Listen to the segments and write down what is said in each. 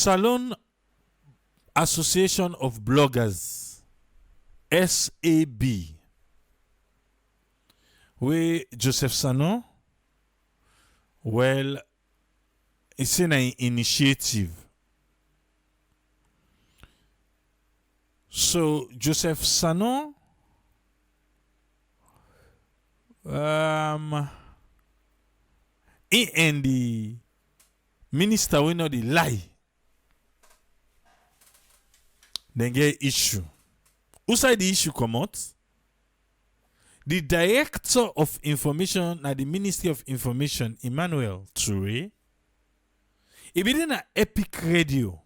Salon Association of Bloggers, SAB, where Joseph Sannoh, well, it's an initiative. So Joseph Sannoh, and the minister will not lie. Then get issue. Who side the issue come out? The director of information at the Ministry of Information, Emmanuel Toure, he been in an Epic Radio.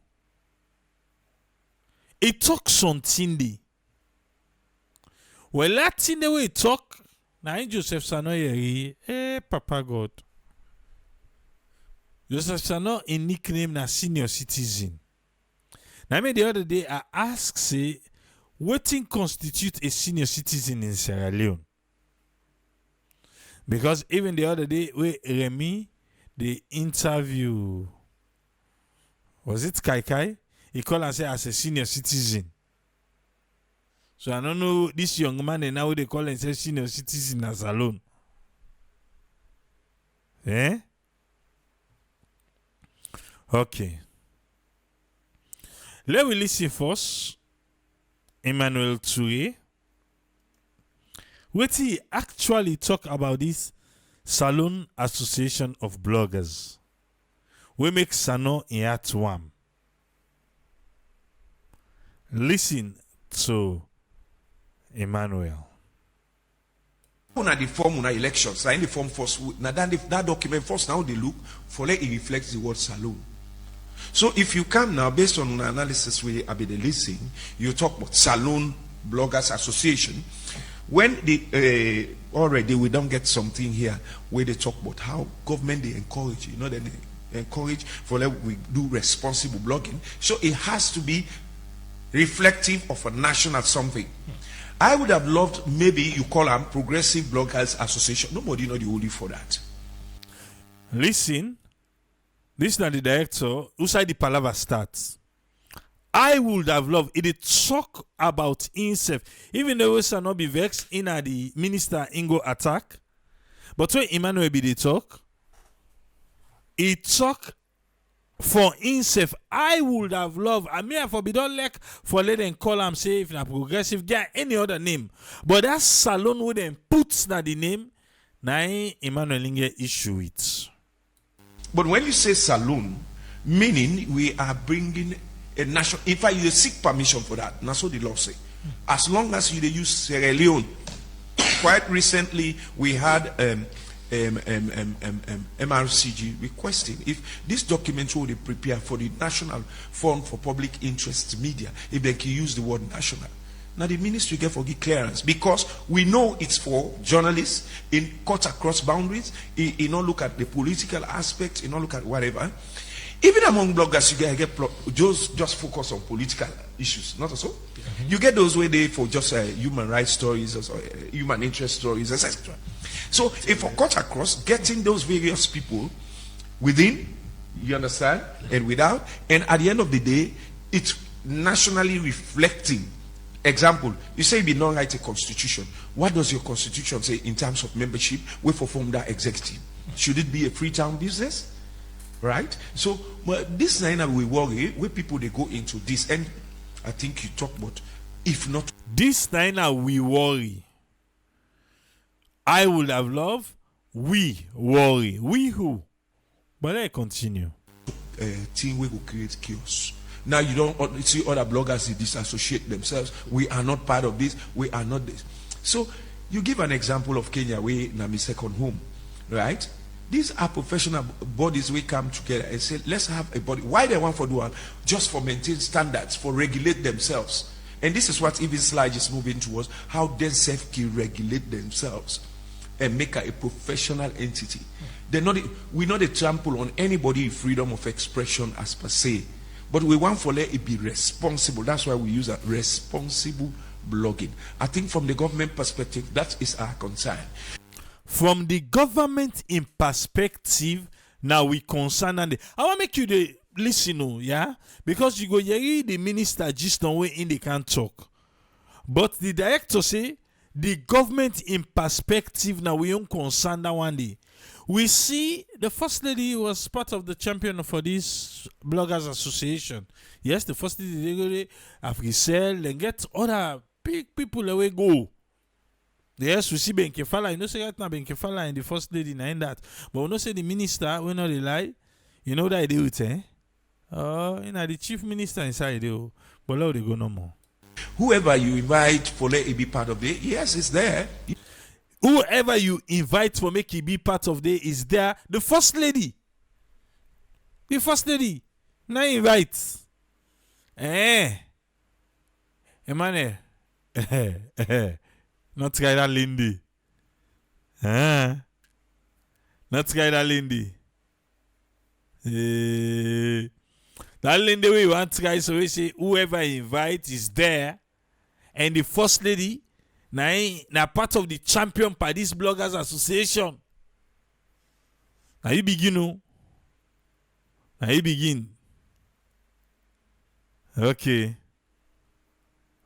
He talk something there. Well, that in the way he talk, now Joseph Sannoh Papa God. Joseph Sannoh a nickname na senior citizen. Now me the other day I ask say, what thing constitute a senior citizen in Sierra Leone? Because even the other day we Remy the interview, was it Kai? He called and said as a senior citizen. So I don't know this young man and now they call and say senior citizen as alone. Eh? Okay. Let me listen first. Emmanuel Toure. What he actually talk about this Salon Association of Bloggers. We make Sannoh in at one. Listen to Emmanuel. Una the form una elections, in the form first. Now that document first now they look for let it reflects the word Salon. So if you come now based on an analysis we have been listening, you talk about Salon Bloggers Association. When they already we don't get something here where they talk about how government they encourage, they encourage for like we do responsible blogging. So it has to be reflective of a national something. I would have loved maybe you call them Progressive Bloggers Association. Nobody know the only for that. Listen, this is not the director who said the palaver starts. I would have loved it talk about himself, even though we shall not be vexed in the minister Ingo attack. But when Emmanuel be the talk, he talk for himself. I would have loved. I mean, for be don't like for let them call him say if na progressive, get any other name. But that Salon with them puts na the name, na Emmanuel Linge issue it. But when you say Salon, meaning we are bringing a national. In fact, you seek permission for that. That's what the law say. As long as you use Sierra Leone. Quite recently, we had MRCG requesting if this document will be prepared for the National Fund for Public Interest Media, if they can use the word national. Now the ministry get for give clearance because we know it's for journalists in cut across boundaries. You not look at the political aspect. You not look at whatever. Even among bloggers, you get just focus on political issues, not so. Mm-hmm. You get those where they for just human rights stories, or human interest stories, etc. So if for cut across, getting those various people within, you understand, and without, and at the end of the day, it's nationally reflecting. Example, you say you don't write a constitution. What does your constitution say in terms of membership? We perform that executive. Should it be a Freetown business? Right? So this nine we worry where people they go into this, and I think you talk about if not this nine we worry. I would have loved we worry. We who? But I continue. Team we will create chaos. Now you don't see other bloggers disassociate themselves. We are not part of this. We are not this. So you give an example of Kenya where Nami second home, right? These are professional bodies we come together and say, let's have a body. Why they want for do just for maintain standards, for regulate themselves. And this is what even Slide is moving towards, how they self-can regulate themselves and make a professional entity. We not a trample on anybody's freedom of expression as per se. But we want for let it be responsible. That's why we use a responsible blogging. I think from the government perspective, that is our concern. From the government in perspective, now we concern and I want to make you listen, oh, yeah, because you go hear the minister just on way in they can't talk. But the director say the government in perspective now we don't concern that one day. We see the first lady was part of the champion for this bloggers association. Yes, the first lady they go have Giselle and get other big people away go. Yes, we see Benkefala. You know, say right now Benkefala and the first lady in that. But we know say the minister, we know they lie. You know that I do it, eh? Oh, you know the chief minister inside there. But now they go no more. Whoever you invite for let it be part of it, yes, it's there. Whoever you invite for make it be part of it is there. The first lady. The first lady. Now invite. Emmanuel. Not try that Lindy. Not try that Lindy. That Lindy we want to try, so we say whoever invite is there. And the first lady now part of the champion by this bloggers association. Now you begin, oh. Now you begin. Okay.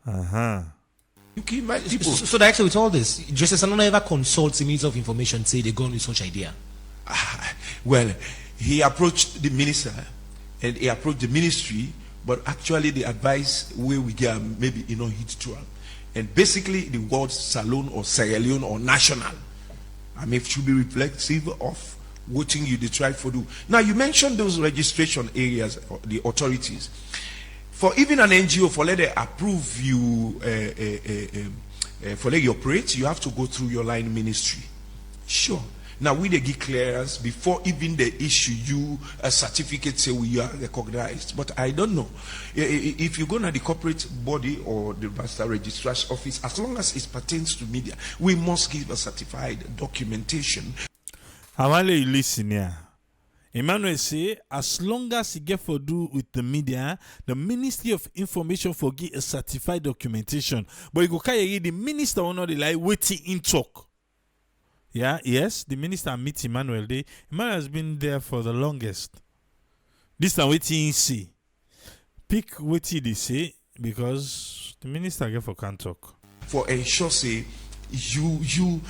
You can invite people. So that actually with all this, Justice Sannoh never consults the Minister of Information, say they go on with such idea. Well, he approached the minister and he approached the ministry, but actually the advice where we get maybe hit to him. And basically the word Salon or Sierra Leone or national, I mean, it should be reflexive of what you try for do. Now you mentioned those registration areas, the authorities. For even an NGO, for let they approve you, for let you operate, you have to go through your line ministry. Sure. Now we they give clearance before even they issue you a certificate say we are recognized. But I don't know if you go to the corporate body or the master registrar's office, as long as it pertains to media, we must give a certified documentation. I want you listen here. Emmanuel say, as long as you get for do with the media, the Ministry of Information for give a certified documentation. But you go carry the minister will not like waiting in talk. Yeah, yes, the minister meet Emmanuel. Emmanuel has been there for the longest. This time waiting in see. Pick what they say because the minister get for can't talk. For ensure say you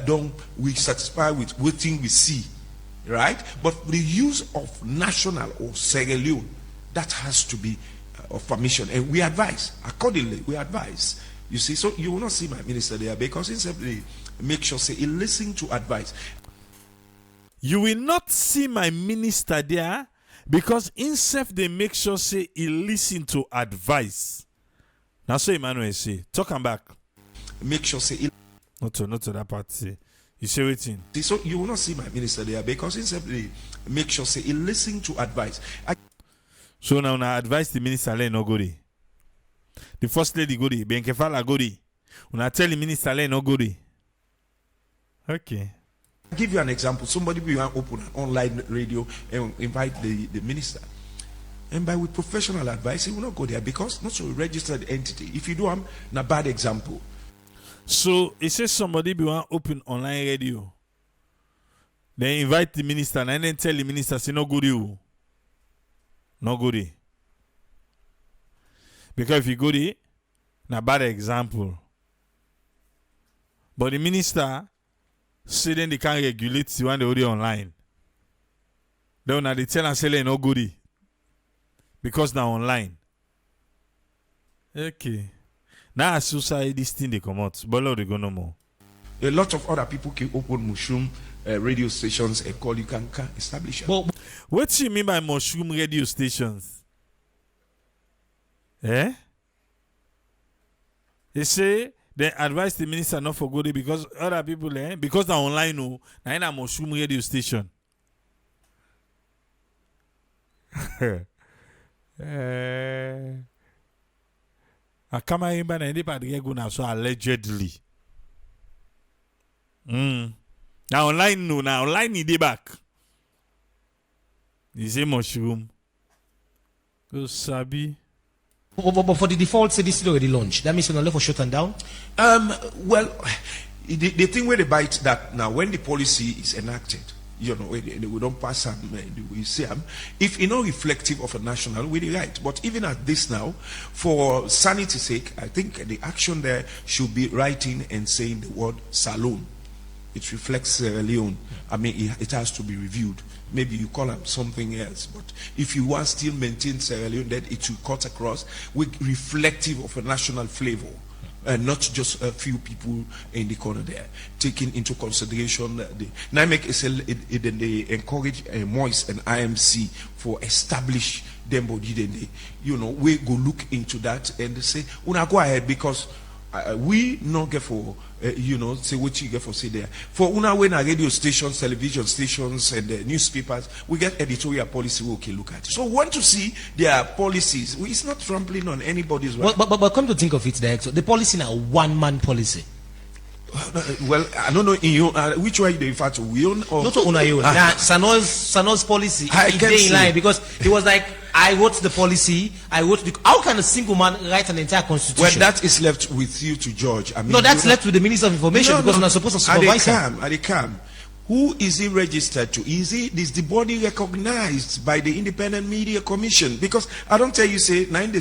don't we satisfy with waiting we see. Right? But the use of national or Sierra Leone, that has to be of permission. And we advise. Accordingly, we advise. You see, so you will not see my minister there because he simply make sure say he listen to advice. You will not see my minister there because himself they make sure say he listen to advice. Now so Emmanuel say, talk him back. Make sure say he not to that part say. You say waiting. So you will not see my minister there because he simply make sure say he listen to advice. So now advise the minister let no go there. The first lady go there. Benkefala go there. When I tell the minister let no go there. Okay. I'll give you an example. Somebody will open an online radio and invite the minister. And by with professional advice, he will not go there because not so a registered entity. If you do a bad example. So it says somebody be want open online radio. Then invite the minister and then tell the minister say no go there. No go there. Because if you go there, na bad example. But the minister say then they can't regulate the one they already online. Then they tell and say no go there. Because now online. Okay. Now as you say this thing they come out, but they go no more. A lot of other people can open mushroom radio stations and call you can establish. But what do you mean by mushroom radio stations? Eh? They say they advise the minister not for good because other people because they're online now in a mushroom radio station. I come in by anybody go so allegedly. Now online no, now online need back. You say mushroom. Go sabi. But for the default, say this is already launched. That means you're not left for shut and down. Well, the thing where they bite that now when the policy is enacted, You know, we don't pass them, we see them. If you know reflective of a national, we're right. But even at this now, for sanity's sake, I think the action there should be writing and saying the word Salone. It reflects Sierra Leone. I mean, it has to be reviewed. Maybe you call them something else. But if you want still maintain Sierra Leone, then it will cut across with reflective of a national flavor. Not just a few people in the corner there, taking into consideration the NIMEC they encourage Moist and IMC for establish them body. Then they, you know, we go look into that and they say, "Una go ahead," because we not get for you know, say what you get for say there. For una when our radio stations, television stations, and newspapers, we get editorial policy we okay look at. So we want to see their policies. It's not trampling on anybody's right. But come to think of it, the policy now one-man policy. Well, I don't know in you which way they refer to. We own or not to una you. Sano's policy is in line because he was like, I wrote the policy. How can a single man write an entire constitution? Well, that is left with you to judge. I mean, no, that's left with the Minister of Information because we're not supposed to supervise him. They come. Who is he registered to? Is the body recognized by the Independent Media Commission? Because I don't tell you, say, nine they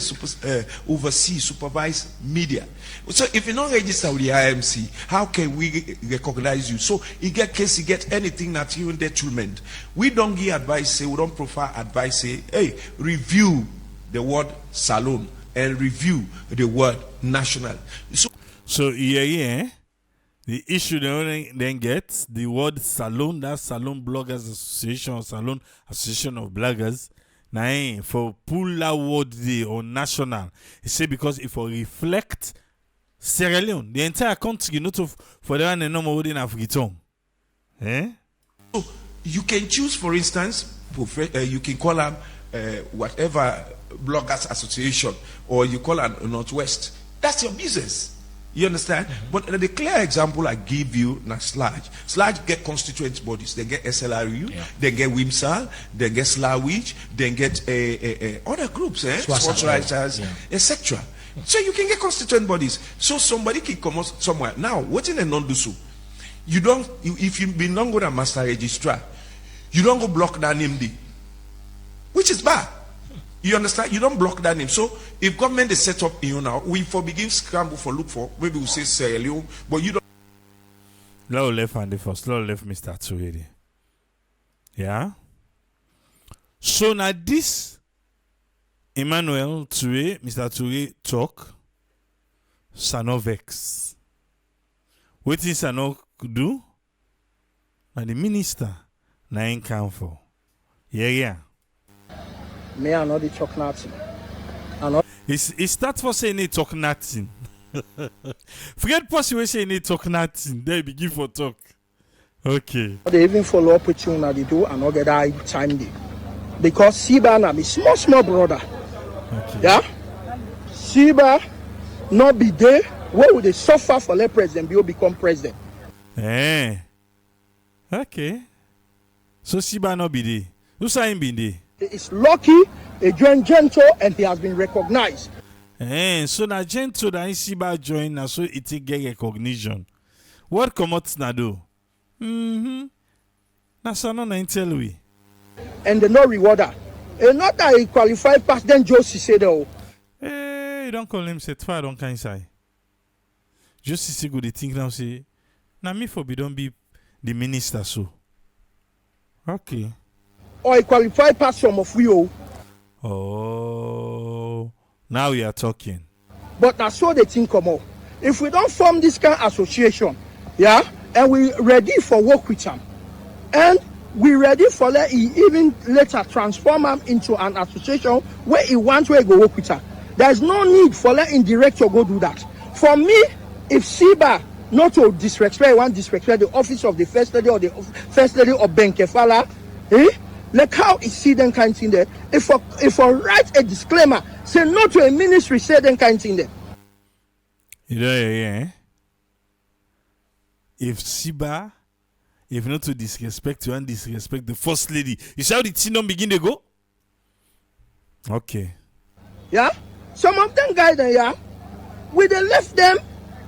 oversee, supervise media. So if you're not registered with the IMC, how can we recognize you? So you get anything that you in detriment. We don't give advice, say, we don't prefer advice, say, hey, review the word Salone and review the word national. So yeah. The issue they only then get the word Salone, that's Salone Bloggers Association or Salone Association of Bloggers. Now, for pull that word day or national, he say because if we reflect Sierra Leone, the entire country, not for the one and normal word in Africa. Eh? So you can choose, for instance, you can call them whatever Bloggers Association, or you call them Northwest. That's your business. You understand? Mm-hmm. But the clear example I give you now, Sludge get constituent bodies. They get SLRU, they get WIMSAL, they get Slawich, they get other groups, sports writers, etc. So you can get constituent bodies. So somebody can come somewhere. Now, what in a non-do so? You don't, if you be non good at master registrar, you don't go block that name day, which is bad. You understand? You don't block that name. So if government is set up in you now, we for begin scramble for look for, maybe we say Sierra Leone, but you don't. Low left and the first. Low left Mr. Toure. Yeah. So now this Emmanuel Toure, Mr. Toure talk, Sannoh vex. What is Sannoh do? Now the minister na in come for. Yeah. Me I know the talk nothing. He start for saying he talk nothing. Forget possible saying he talk nothing. Then begin for talk. Okay. They even follow up with you now they do and not get that time day. Because Siba na be small brother. Okay. Yeah? Siba not be there. Where would they suffer for let president be become president? Okay. So Siba not be there. Who say him be there? It's lucky, a joined Gento, and he has been recognized. So na Gento that Siba join na so it get recognition. What comes na do? Na Sannoh na tell we. And the no rewarder. And not that he qualified past then Josie said oh. You don't call him set fire, don't can say. Josie say good think now say, na me for be don't be the minister so. Okay. Or he qualified past some of you. Oh, now we are talking. But now so they think come out. If we don't form this kind of association, yeah, and we ready for work with them, and we ready for let he even later transform them into an association where he wants to go work with them. There's no need for letting director go do that. For me, if Siba not to disrespect the office of the first lady or the first lady of Benkefala, like how is see them kind of thing there. If I write a disclaimer, say no to a ministry, say them kind of thing there. Yeah. If Siba, if not to disrespect you and disrespect the first lady, you see how the thing don't begin to go? Okay. Yeah? Some of them guys there, yeah, we they left them,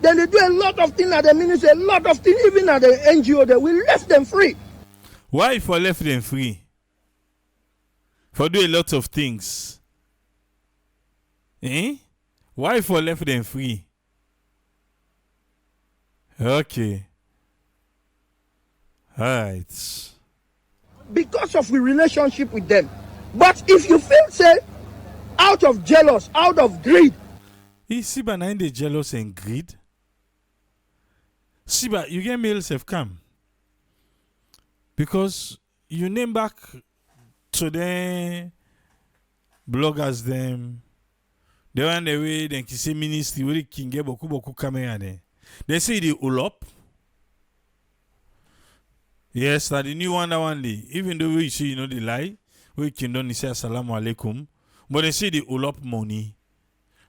then they do a lot of things at the ministry, a lot of things, even at the NGO there, we left them free. Why for left them free? For do a lot of things. Eh? Why for left them free? Okay. Alright. Because of the relationship with them. But if you feel say out of jealous, out of greed. Siba na the jealous and greed. Siba, you get males have come. Because you name back to them bloggers them. They were on the way, then you say ministry, where can get boku camera there. They say the ulop. Yes, that the new one day. Even though we see, the lie, we can don't say assalamu alaikum. But they say the ulop money.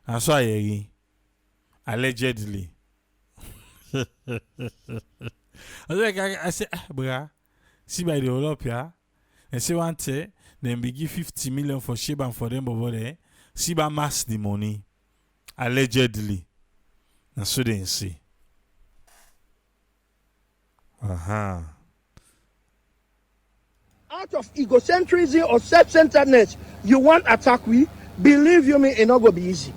And so I allegedly. I say, bruh, see by the ulop, yeah. And say one day, then we give 50 million for Sheba for them over there. Siba mass the money. Allegedly. And so they see. Out of egocentrism or self-centeredness, you want attack we, believe you me, it not gonna be easy.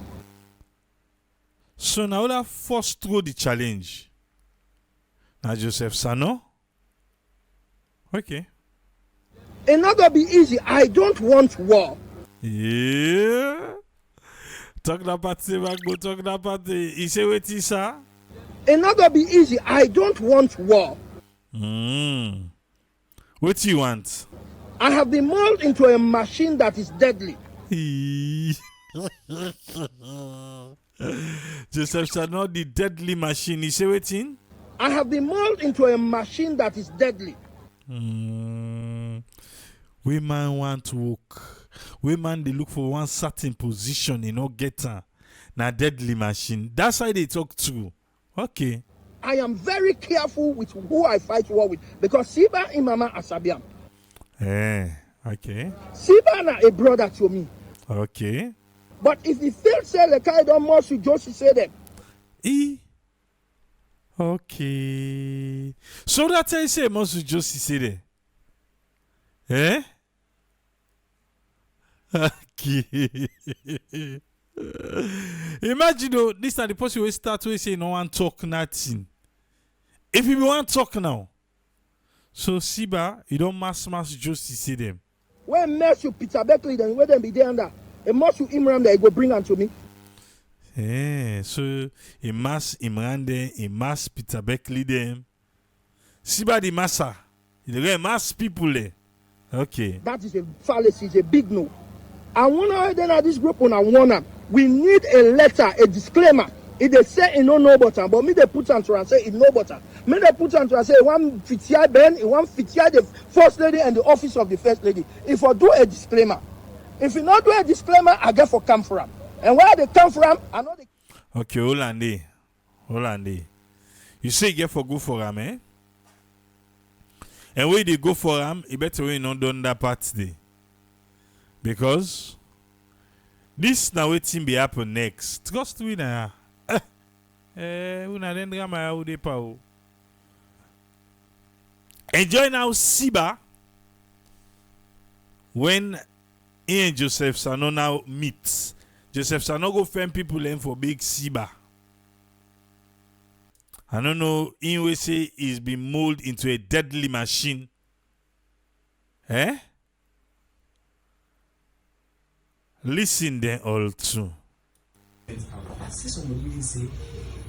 So now that force through the challenge. Now Joseph Sannoh. Okay. It not gonna be easy. I don't want war. Yeah. Talk that party, go talk that party. He say what is sir? It not gonna be easy. I don't want war. What do you want? I have been molded into a machine that is deadly. Joseph Sannoh, the deadly machine. He say waiting? I have been molded into a machine that is deadly. Women want to work. Women they look for one certain position, get her. Now deadly machine. That's how they talk to. Okay. I am very careful with who I fight war with because Siba Imama Asabiam. Okay. Siba na a brother to me. Okay. But if the field say the kind of more to Josie say them. Okay. So that's how you say most of Josie say there. Okay. Imagine though, this time the person will start to say no one talk nothing. If you want talk now, so Siba, you don't mass Josie say them. When mess you Peter Beckley, then where them be there under a must you Imran there go bring unto me. So a mass Imran there, a mass Peter Beckley them. Siba the massa, the mass people there. Okay. That is a fallacy, it's a big no. I wanna then at this group on I wanna we need a letter, a disclaimer. If they say it no butter, but me they put answer and say it no butter. Me they put answer and say one fitia Ben, one fitia the first lady and the office of the first lady. If I do a disclaimer, if you not do a disclaimer, I get for come from. And where they come from, I know they. Okay, hold on there. You say get for go for them, eh? And where they go for them, you better we not done that part today. Because this now waiting be happen next. Trust we na. Una den drama ya ude pa o. Enjoy now Siba when he and Joseph Sannoh now meet. Joseph Sannoh go find people in for big Siba. I don't know, in we say he's been molded into a deadly machine. Listen then all too. I see somebody even say,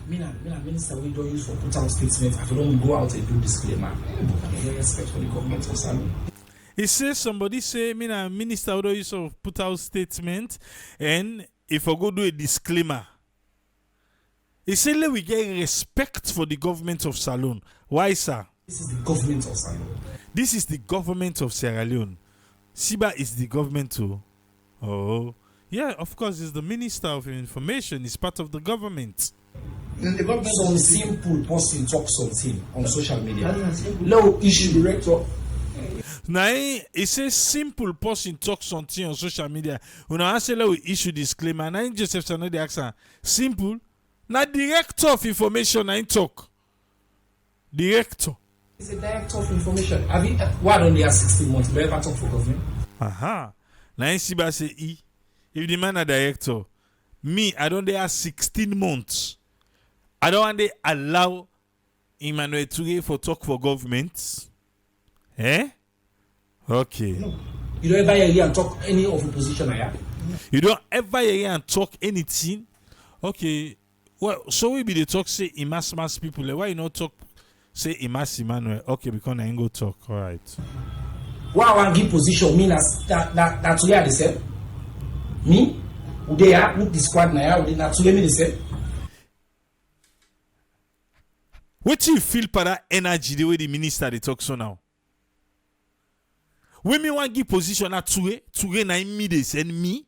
me na minister we don't use for put out statement. If you don't go out and do disclaimer, I respect for the government of Sannoh. He says somebody say, me na minister we don't use for put out statement, and if I go do a disclaimer. He said, let we get respect for the government of Salone. Why, sir? This is the government of Sannoh. This is the government of Sierra Leone. Siba is the government too. Oh, yeah, of course, he's the Minister of Information. He's part of the government. Some simple person talk something on social media. Low issue director. Now, he says simple person talk something on social media. When I say we issue disclaimer, now Joseph Sannoh the accent simple. Now director of information I talk. Director. It's a director of information. Have you, why don't they have 16 months? Do you ever talk for government? Aha. Now in Siba say if the man a director, me, I don't have 16 months. I don't want to allow Emmanuel Toure for talk for government. Eh? Okay. No. You don't ever hear and talk any of opposition I have. You don't ever hear and talk anything. Okay. Well, so we be the talk say Imas people. Like, why you not talk say Imas Emmanuel? Okay, because I ain't go talk. All right. Why I want give position mean as that we are the same. Me, who they are, who the squad now, who they not to me the same. What do you feel for that energy the way the minister they talk so now? When me want give position at Toure na me they send me.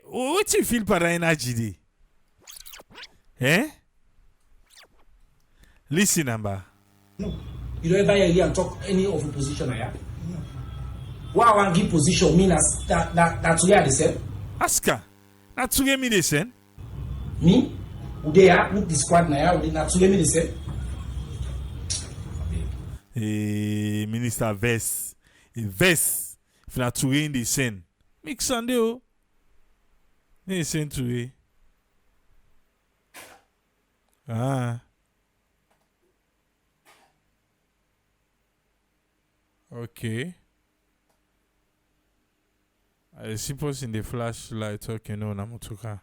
What do you feel for that energy dey? Eh? Listen, Amba. No. You don't ever hear and talk any of opposition I have. No. Why I want give position mean as that we are the same. Ask her. Na Toure me they send. Me, who they are, who the squad now, who they not to me the same. Hey, Minister Vest. Vest. If na Toure in the send. Mix Sunday oh. They send Toure. Ah. Okay. I suppose in the flashlight talking on Namutuka.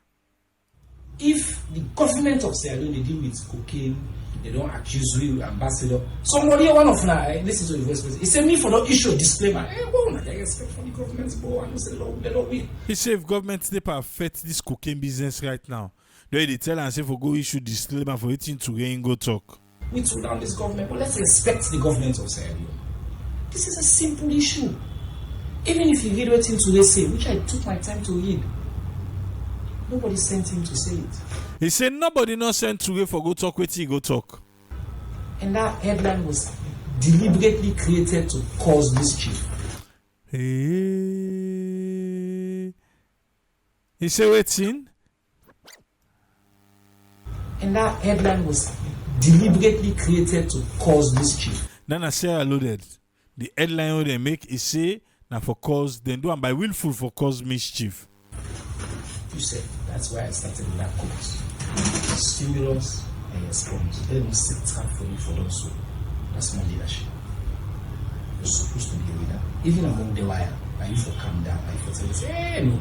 If the government of Sierra Leone they deal with cocaine, they don't accuse you, ambassador. Somebody one of now listen to the voice president. He said me for the issue disclaimer. What I expect from the government, boy, and say they don't win. He said if government step affect this cocaine business right now, they tell and say for go issue disclaimer for it to gain go talk. We threw down this government, but let's respect the government of Sierra Leone. This is a simple issue. Even if you read what him today say, which I took my time to read, nobody sent him to say it. He said nobody not sent to for go talk with he go talk. And that headline was deliberately created to cause mischief. He said waiting. And that headline was deliberately created to cause mischief. Then I say I loaded. The headline they make is say now for cause then do and by willful for cause mischief. You said that's why I started in that course. Stimulus and response. They don't sit trap for you for those. That's my leadership. You're supposed to be a leader. Even among the wire, I used to calm down. I used to say, hey, no.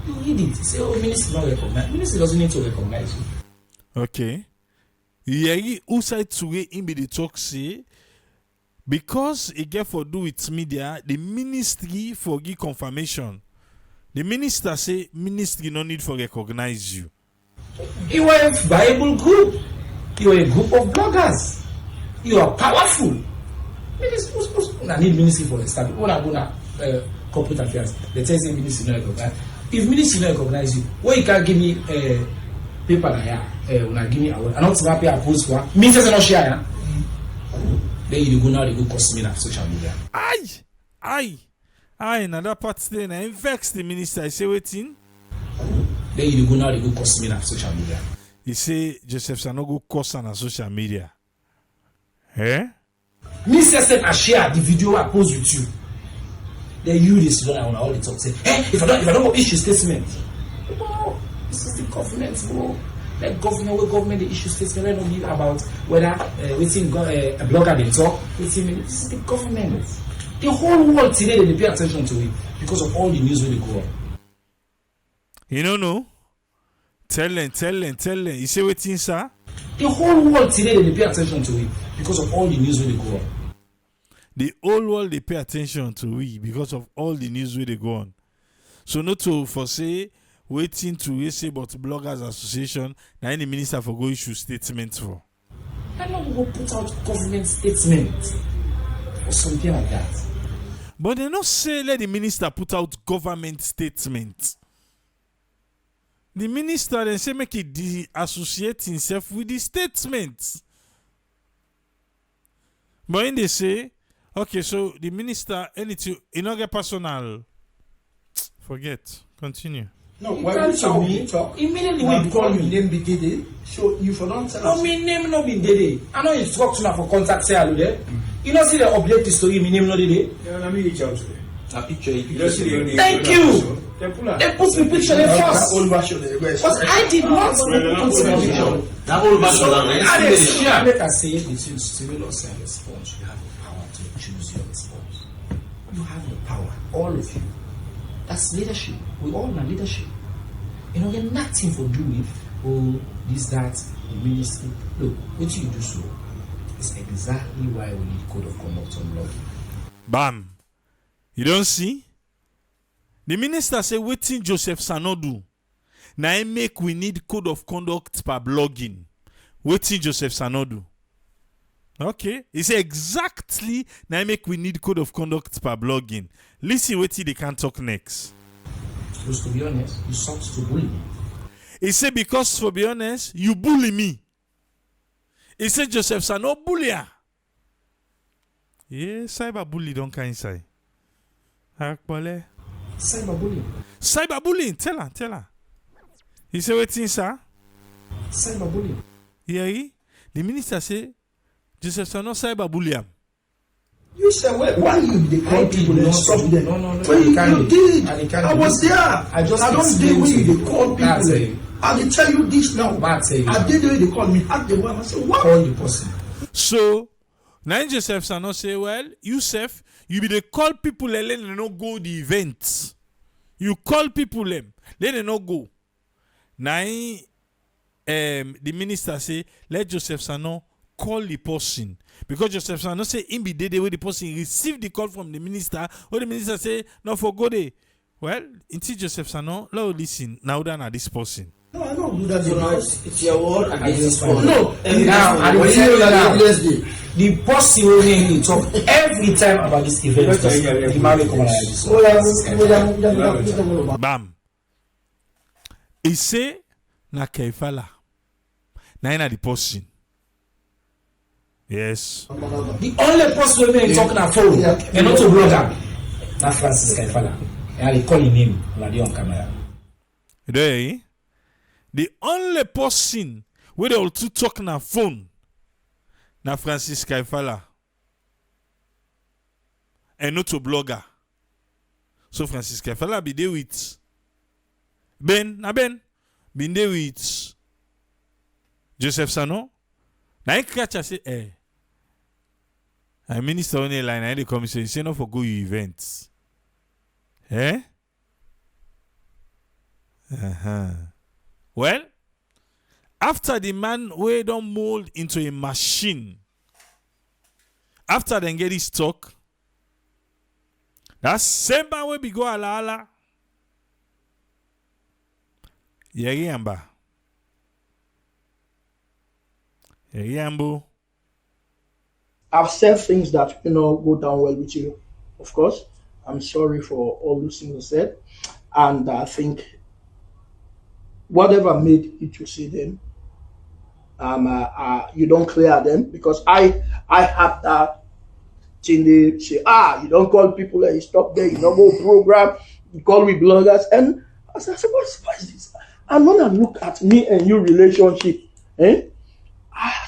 You read it. You say, oh, minister not recognize. Minister doesn't need to recognize you. Okay. Yeah, who side to in be the talk say because it get for do with media, the ministry for give confirmation. The minister say ministry no need for recognize you. You are a viable group. You are a group of bloggers. You are powerful. I need ministry for establishment. When I go now, corporate affairs, they tell you ministry no recognize. If ministry no recognize you, why you can't give me paper na here? When I give me award, I not to pay a post for. Me just not share. Yeah? Then you go now, they go cost me na social media. Aye. Another part then I vex the minister. I say waiting. Then you go now, they go cost me na social media. He say Joseph Sannoh go cost on social media. Eh? Minister said I share the video I post with you. Then you this one on all the talk say, hey, if I don't go issue statement. No, this is the government, bro. Let government the issue statement. Let not be about whether waiting a blogger they talk. This is the government. The whole world today they pay attention to it because of all the news where they go on. You don't know? Tell them. You say waiting, sir? The whole world today they pay attention to it because of all the news where they go on. The whole world they pay attention to we because of all the news where they go on. So not to for say waiting to say about bloggers association now any minister for go issue statement for. I'm not going to put out government statement or something like that. But they not say let the minister put out government statement. The minister then say make it associate himself with the statement. But when they say, okay, so the minister anything, you not get personal. Forget. Continue. No, when you tell me talk, immediately when you call me, name be Dede. So you for don't tell No, us. me name no be Dede. I know you talk to me for contact say hello there. You know see the update the story, me name no Dede. Let me reach out to them. A picture. Thank you. They put me picture there first. Old version. But I did not put my picture. That whole version. Let us say between stimulus and response, you have the power to choose your response. You have the power, all of you. That's leadership. We all are leadership. You know, you're nothing for do with this, that, the ministry. Look, what you do so is exactly why we need code of conduct on blog. Bam. You don't see? The minister say, waiting Joseph Sannoh do. Now I make we need code of conduct per blogging. Waiting Joseph Sannoh do. Okay. He say exactly now I make we need code of conduct per blogging. Listen, wait till they can talk next. Because to be honest, you sought to bully me. He say because to be honest, you bully me. He say Joseph Sannoh bully her. Yeah, cyber bully don't come inside. Akpole. Cyberbullying. Cyberbullying, tell her. He say waiting, sir. Cyberbullying. Yeah, the minister say Joseph Sannoh cyberbully him. You said, why you they call people and stop them? No. Well, you did. I was there. I don't do when they call people. I will tell you this now. I did the way they call me. At the one, I said, what? Call the person. So, now Joseph Sannoh say, well, Yusuf, you be the call people and let them not go the event. You call people them, let them not go. Now, the minister say, let Joseph Sannoh call the person. Because Joseph Sannoh say, in be the way the person receive the call from the minister, or the minister say, no, for go there. Well, until Joseph Sannoh, let listen, now than at this person. No, I don't do that. It's your word against his word. No, and now I will tell you now. The person will hear talk every time about this event. The man will come like this. Bam. He say, na Kaifala. Na ina the person. Yes. The only person who talk on phone and not to blogger. Na Francis Kaifala. And I call him name on camera. You know, eh? The only person where they all two talk na phone na Francis Kaifala and not to blogger. So Francis Kaifala be there with Ben been there with Joseph Sannoh. Now I catch I say, I minister on the line, I the commission say no for go you events. Well, after the man we don't mold into a machine, after they get his talk, that same man we be go ala. Yamba. Yambo. I've said things that go down well with you. Of course, I'm sorry for all those things I said, and I think whatever made you to say them, you don't clear them because I had that thing they say, you don't call people and you stop there, you don't go program, you call me bloggers, and I said, what is this? And when I look at me and you relationship, I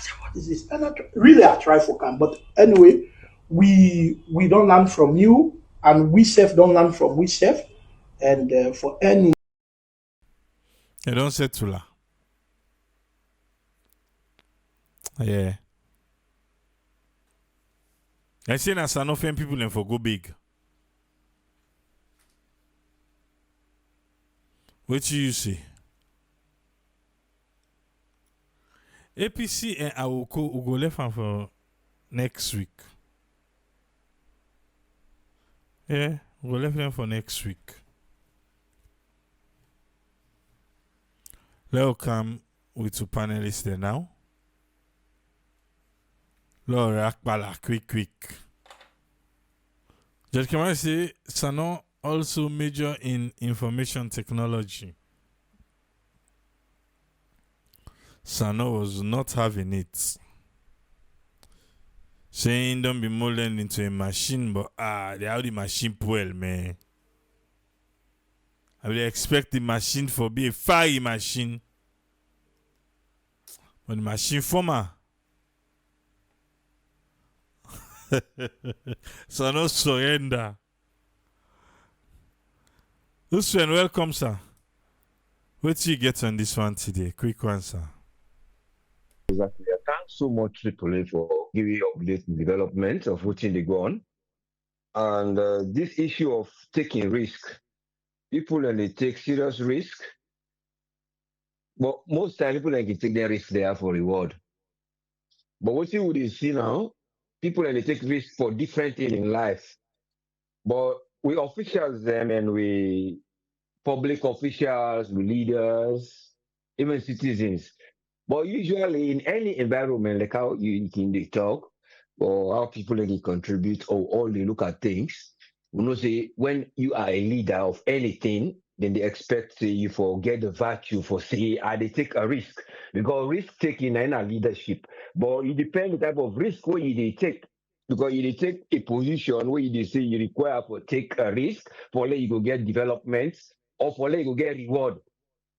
said, what is this? And I try for calm, but anyway, we don't learn from you, and we self don't learn from we self, and for any. You don't say Tula. Yeah. I say na Sannoh fan people and for go big. What you say? APC and Awoko will go left for next week. Yeah, we'll go left them for next week. Let's come with two panelists there now. Laura Akbala, quick. Judge Kamara say Sannoh also major in information technology. Sannoh was not having it. Saying don't be molded into a machine, but they how the machine pull, man. I will expect the machine for be a fire machine. But the machine former. So no surrender. Usman, welcome, sir. What do you get on this one today? Quick one, sir. Exactly. Thanks so much, AAA, for giving you updates and development of what they go on. And this issue of taking risk, people and they take serious risk, but most time people can take their risk there for reward. But what you would see now, people and they take risk for different things in life. But we officials them and we public officials, we leaders, even citizens. But usually in any environment, like how you can they talk or how people they contribute or all they look at things, you know, say when you are a leader of anything, then they expect you for get the virtue for say they take a risk. Because risk taking in a leadership. But it depends the type of risk where you take. Because you take a position where you say you require for take a risk for let you go get development or for let you go get reward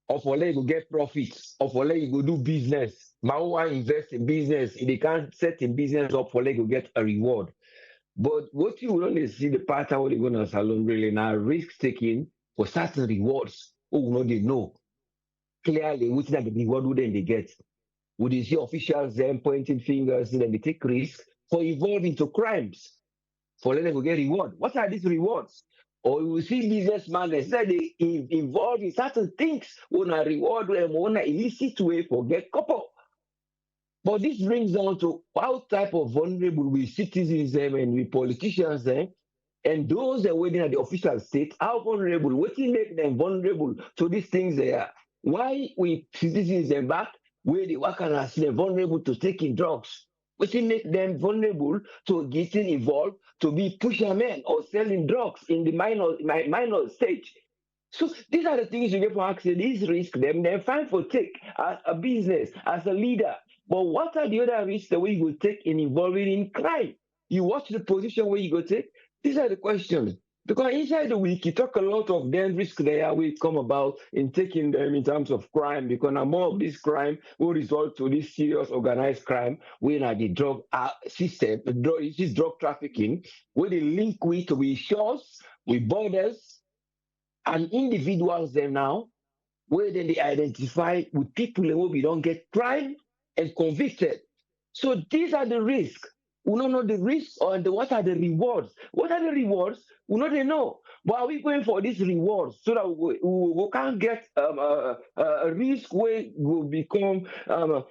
or for let you go get profits or for let you go do business. Maua invest in business. They can't set in business up for let you go get a reward. But what you will only see the pattern where they go to salon really now risk taking for certain rewards. Oh no, they know clearly which that the reward would then they get. Would you see officials then pointing fingers and then they take risks for evolving to crimes for letting them get reward? What are these rewards? Or you will see businessmen that say they involved in certain things when a reward them on an illicit way for get couple. But this brings down to how type of vulnerable we citizens and we politicians and those that are waiting at the official state, how vulnerable, what will make them vulnerable to these things there? Why we citizens are back where they work and see them vulnerable to taking drugs? What will make them vulnerable to getting involved to be pushermen or selling drugs in the minor stage? So these are the things you get for access. These risks them, they're fine for take as a business, as a leader. But what are the other risks that we will take in involving in crime? You watch the position where you go take. These are the questions. Because inside the week, you talk a lot of them risks there will come about in taking them in terms of crime. Because now more of this crime will result to this serious organized crime where the drug system, this drug trafficking, where they link with shores, with borders, and individuals them now, where then they identify with people who we don't get crime and convicted. So these are the risks. We don't know the risks or what are the rewards. What are the rewards? We don't know. But are we going for these rewards so that we can't get a risk where will become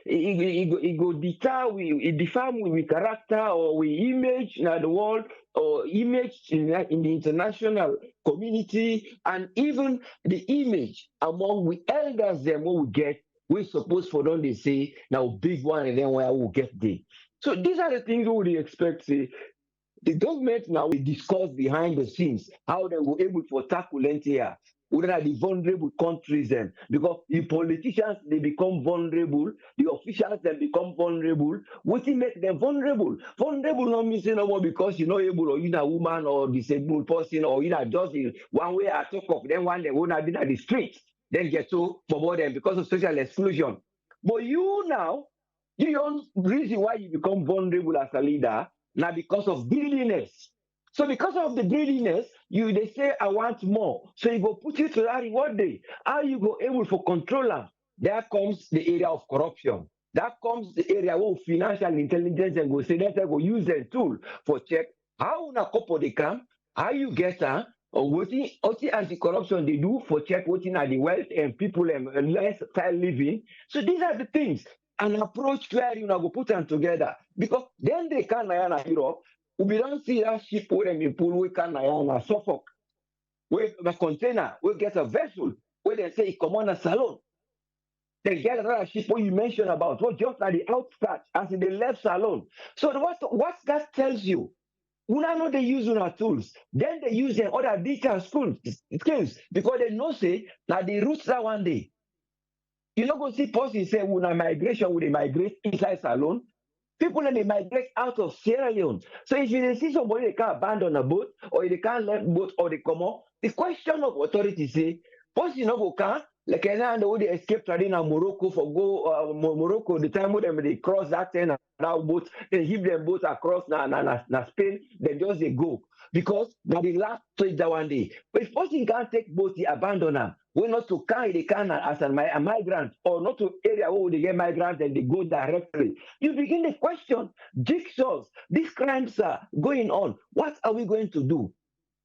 it go deter it define with character or with image in the world or image in the international community and even the image among the elders them what we get. We suppose for them they say now big one and then where we get there. So these are the things we would expect. Say, the government now will discuss behind the scenes how they were able to tackle here. What are the vulnerable countries then? Because the politicians they become vulnerable, the officials they become vulnerable. What will make them vulnerable? Vulnerable not means no more because you're not able or you're a woman or disabled person or you're just in one way I talk of them one they won't have been at the streets, then get to for them because of social exclusion. But you now. The only reason why you become vulnerable as a leader now because of greediness. So because of the greediness, they say I want more. So you go put it to that reward day. How you go able for controller? There comes the area of corruption. That comes the area where financial intelligence and go say that I go use the tool for check how una couple they come, how you get or what anti-corruption they do for check what are the wealth and people and lifestyle living. So these are the things. An approach where you go put them together because then they can na Europe. We don't see that ship where they pull we can na Suffolk. Where the container we get a vessel where they say come on a salon. They get another ship where you mentioned about what just at the outskirts as in the left salon. So what that tells you? Una know they use una tools. Then they use them other digital skills because they know say that the roots that one day. You not go see person say when a migration will they migrate inside salon. People they migrate out of Sierra Leone. So if you see somebody they can't abandon a boat or they can't let boat or they come out, the question of authority say First, you know, go can like I know they escape trading in Morocco for go Morocco the time when they cross that thing that boat, they hit them boat across na Spain, then just they go. Because now the last trade that one day. But if person can't take boat, the abandon them. We not to carry the can as a migrant or not to area where they get migrants and they go directly. You begin to question jigsaws. These crimes are going on. What are we going to do?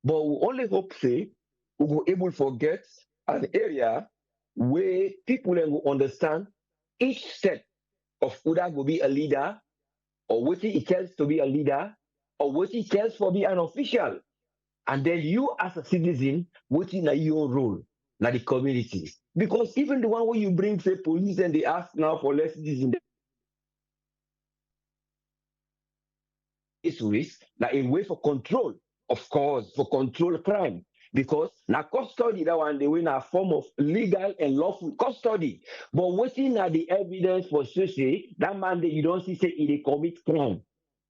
But we only hope say we will able to forget an area where people will understand each step of Uda will be a leader, or what he tells to be a leader, or what he tells for be an official. And then you as a citizen, what is your role in the community? Because even the one where you bring say police and they ask now for less citizens, this risk that a way for control, of course, for control crime. Because now custody that one they win a form of legal and lawful custody. But waiting at the evidence for say that man that you don't see say he commit crime.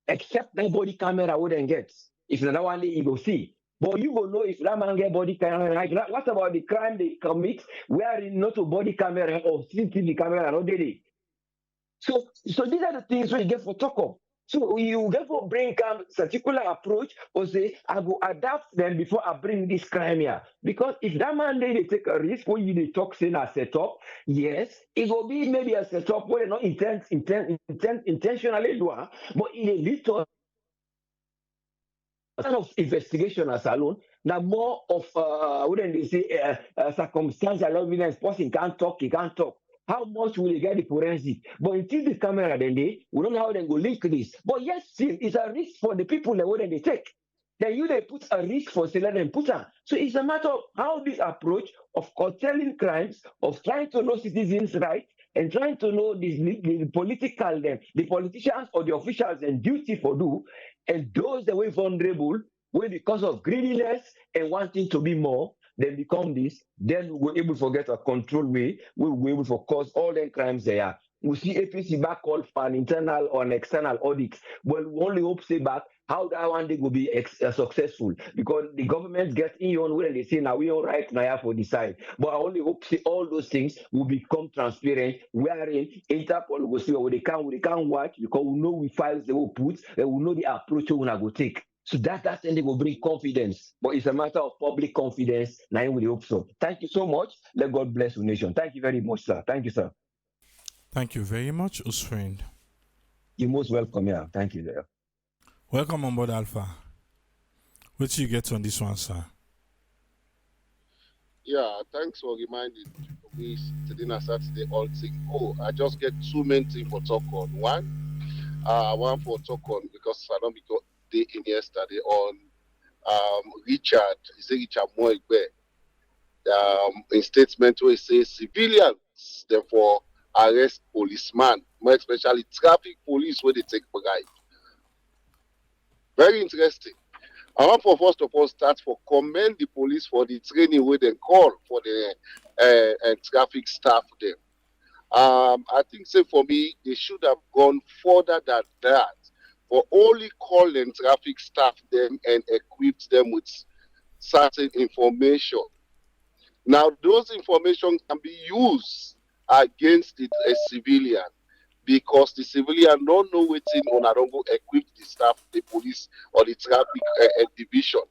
Except that body camera wouldn't get. If that one you go see. But you will know if that man get body camera. Like, what about the crime they commit where not a body camera or CCTV camera no daily? So these are the things we get for talk of. So you get for bring a particular approach or say, I will adapt them before I bring this crime here. Because if that man they take a risk when you they talk saying a setup, yes, it will be maybe a setup where not intentionally do, but in a little kind of investigation as alone. Now more of wouldn't they say circumstantial evidence, person can't talk, he can't talk. How much will they get the forensic? But until the camera then we don't know how they go link this. But yes, still it's a risk for the people that wouldn't they take. Then you they put a risk for selling and put on. So it's a matter of how this approach of curtailing crimes, of trying to know citizens' rights, and trying to know the political the politicians or the officials and duty for do, and those that were vulnerable, where because of greediness and wanting to be more, then become this, then we will able to forget a control way, we will be able to cause all the crimes there. We see APC back called for an internal or an external audit. Well, we only hope say back how that one day will be successful because the government get in your own way and they say now we all right now for decide. But I only hope say all those things will become transparent, wherein Interpol will see what they can watch because we know we files they will put and we know the approach we will go take. So that's then they will bring confidence. But it's a matter of public confidence. Now I really hope so. Thank you so much. Let God bless the nation. Thank you very much, sir. Thank you, sir. Thank you very much, Usfriend. You're most welcome, yeah. Thank you, sir. Welcome on board, Alpha. What do you get on this one, sir? Yeah, thanks for reminding me today on Saturday all thing. Oh, I just get two main things for talk on. One for talk on because I don't be day in yesterday on Richard. He said Richard Moigbe. In statement where he says civilians therefore arrest policemen, more especially traffic police where they take bribe. Very interesting. I want for first of all start for commend the police for the training where they call for the traffic staff there. I think say for me they should have gone further than that. For only call them traffic staff them and equip them with certain information. Now those information can be used against a civilian because the civilian don't know waiting on I don't go equip the staff, the police or the traffic division.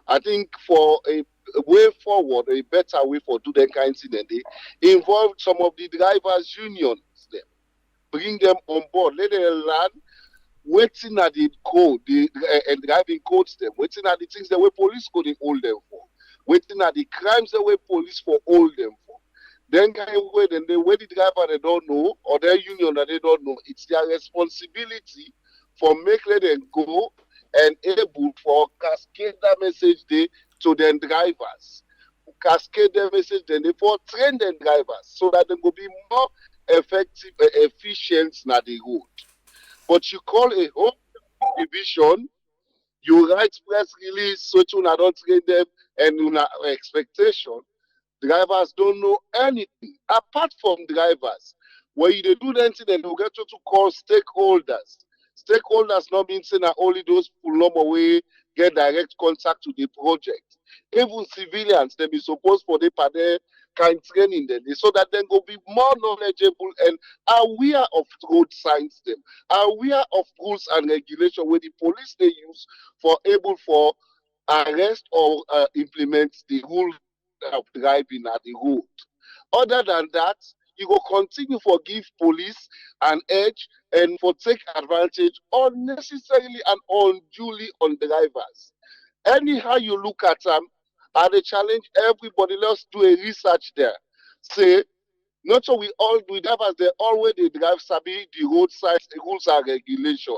I think for a way forward, a better way for do that kind of thing, they involve some of the drivers' unions, them, bring them on board, let them learn waiting at the code, the driving codes them, waiting at the things that way police could hold them for, waiting at the crimes that way police for hold them for. Then kind of way, then the way the driver they don't know or their union that they don't know, it's their responsibility for make let them go and able for cascade that message they to them drivers. Cascade their message then they for train them drivers so that they will be more effective, efficient na the road. But you call a home division, you write press release so you don't train them and you expectation. Drivers don't know anything apart from drivers. When you do anything, then they'll get you to call stakeholders. Stakeholders not mean saying that only those people know way get direct contact to the project. Even civilians, they be supposed for the pade kind training them so that they go be more knowledgeable and aware of road signs them, aware of rules and regulation where the police they use for able for arrest or implement the rule of driving at the road. Other than that, you go continue for give police an edge and for take advantage unnecessarily and unduly on drivers. Anyhow you look at them, and they challenge everybody. Let's do a research there. Say, not so we all do drivers, they always they drive sabi the road signs, the rules and regulation.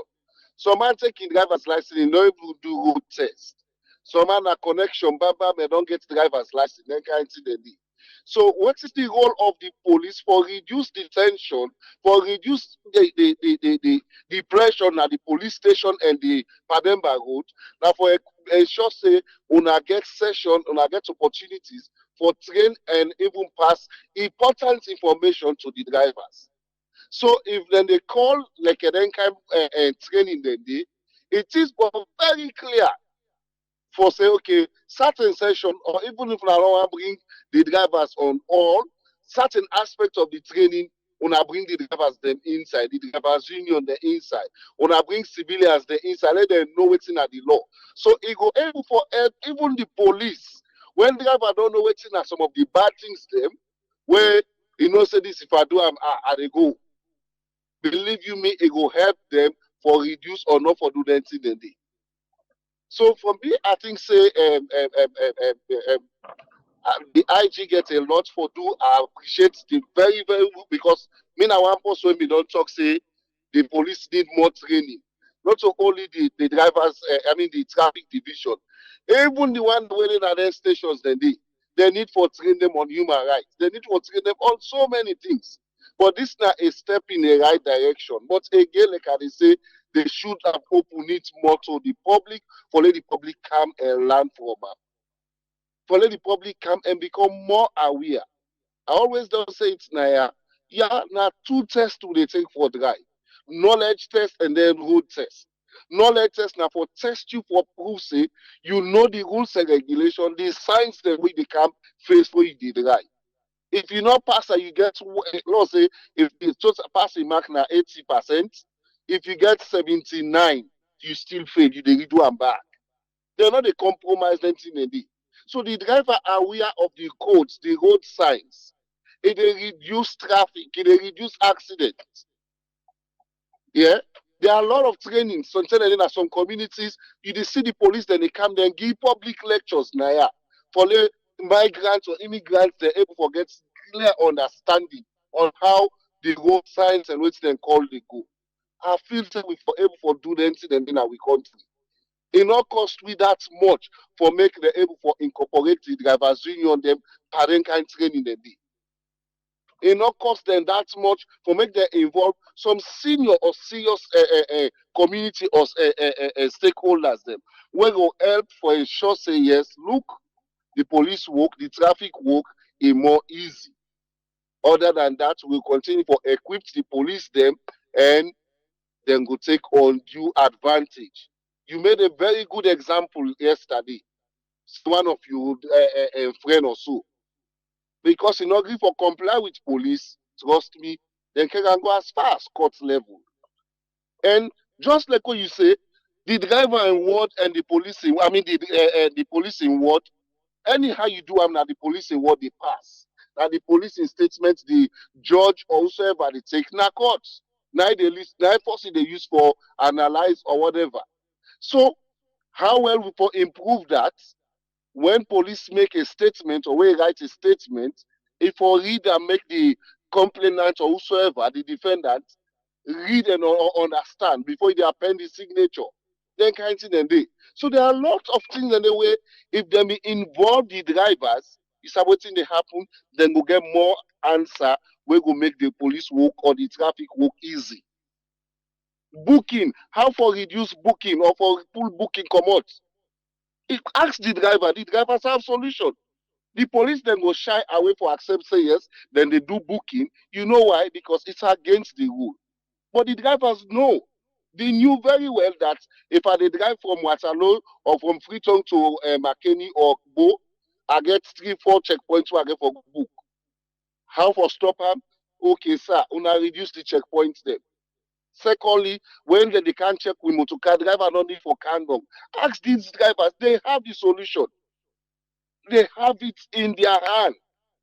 Some man taking driver's license, they no even do road test. Some man a connection, bam, they don't get driver's license, then can't see the need. So what is the role of the police for reduce detention, for reduce the pressure at the police station and the Pademba road? Now for ensure say una get session, una get opportunities for train and even pass important information to the drivers. So if then they call like a then kind training then day, it is very clear for say okay certain session or even if I don't want to bring the drivers on all certain aspects of the training when I bring the drivers them inside, the drivers union the inside, when I bring civilians the inside, let them know what's in at the law. So it go able for even the police when driver don't know what's in at some of the bad things them where you know say this if I do I they go. Believe you me, it will help them for reduce or not for do anything then they. So for me, I think say the IG gets a lot for do. I appreciate the very very because me now one post when we don't talk say the police need more training. Not so only the drivers, I mean the traffic division, even the one waiting at their stations they need for train them on human rights. They need for train them on so many things. But this now a step in the right direction. But again, like I say, they should have opened it more to the public for let the public come and learn from them. For let the public come and become more aware. I always don't say it's now. Yeah, now two tests do they take for drive. Knowledge test and then road test. Knowledge test now for test you for proof say you know the rules and regulation, the signs that we become face for you the drive. If you not pass you get let's say if it's just a passing mark now 80%, if you get 79, you still fail, you they do and back. They're not a compromise anything they did. So the driver are aware of the codes, the road signs. It they reduce traffic, it they reduce accidents. Yeah. There are a lot of trainings. So in some communities, you they see the police, then they come then give public lectures now. Yeah, for the migrants or immigrants, they're able to get clear understanding on how the road signs and which they call they go. I feel that we for able to do the incident in our country. It not cost we that much for make them able for incorporate the drivers union them parent kind training them be. It not cost them that much for make them involve some senior or serious community or stakeholders them. We will help for ensure say yes, look, the police work, the traffic work is more easy. Other than that, we'll continue for equip the police them and then go take undue advantage. You made a very good example yesterday. One of you friend or so. Because in order for comply with police, trust me, they can go as far as court level. And just like what you say, the driver in ward and the police in, I mean the police in ward, anyhow you do them now the police in ward they pass. Now the police in statements, the judge or whosoever they take na courts. Now they list now first they use for analyze or whatever. So how well we for improve that when police make a statement or we write a statement, if we read and make the complainant or whosoever, the defendant, read and understand before they append the signature, then kind of thing they. So there are lots of things in the way, if they be involve the drivers, it's about thing they happen, then we'll get more answer, we will make the police work or the traffic work easy. Booking, how for reduce booking or for pull booking come out? It asks the drivers have solution. The police then go shy away for accept say yes, then they do booking. You know why? Because it's against the rule. But the drivers know. They knew very well that if I dey drive from Waterloo or from Freetown to Makeni or Bo, I get 3-4 checkpoints where I get for book. How for stop am? Okay, sir, una reduce the checkpoints then. Secondly, when they can't check with motor car driver, no need for condom. Ask these drivers, they have the solution. They have it in their hand.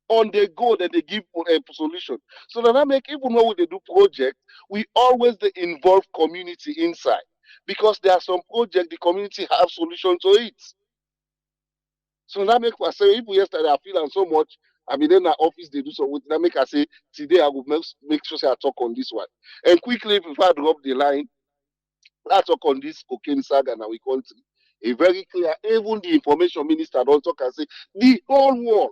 On the go, that they give a solution. So that make, even when they do project, we always they involve community inside. Because there are some project the community have solution to it. So that make us say, if yesterday I feel and so much, I mean, then our office they do so with that make us say today I will make sure I talk on this one. And quickly before I drop the line, let's talk on this cocaine saga in our country. A very clear, even the information minister don't talk and say the whole world.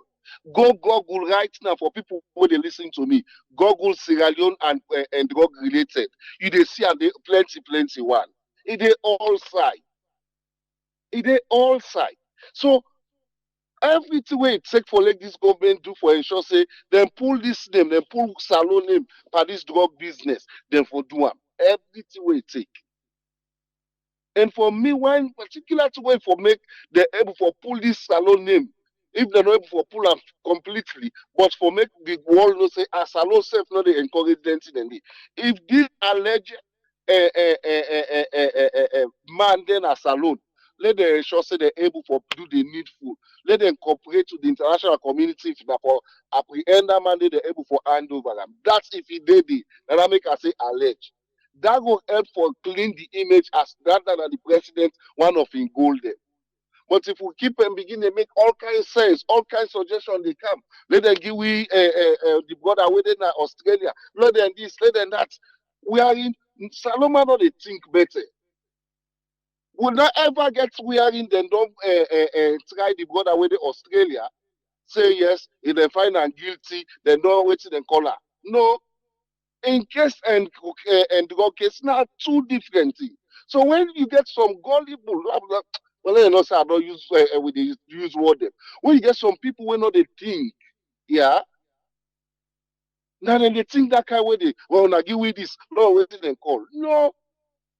Go Google right now for people who they listen to me. Google Sierra Leone and drug related. You they see and they plenty one. It they all side. It they all side. So everything way it take for like this government do for ensure say then pull this name, then pull salon name for this drug business, then for do them. Everything way it take. And for me, one particular way for make the able for pull this salon name, if they're not able for pull them completely, but for make the world know say a salon self not they encourage them in the. If this alleged man then a salon, let them ensure say they're able for do the needful. Let them cooperate to the international community if they for apprehend that man they're able for hand over them. That's if he did it. Then I make I say allege. That will help for clean the image as rather than the president one of in golden. But if we keep and begin to make all kinds of sense, all kinds of suggestions they come, let them give we the brother within Australia, let them this, let them that. We are in Saloma, not they think better. Will not ever get wearing them don't try the brother with Australia. Say yes, if they find them guilty, then don't wait till they call her. No, in case and drug case now two different things. So when you get some gullible, well, you know, say I don't use with the use word them. When you get some people when not they think, yeah. Now then they think that kind of way they well now give we this, no wait till they call. No,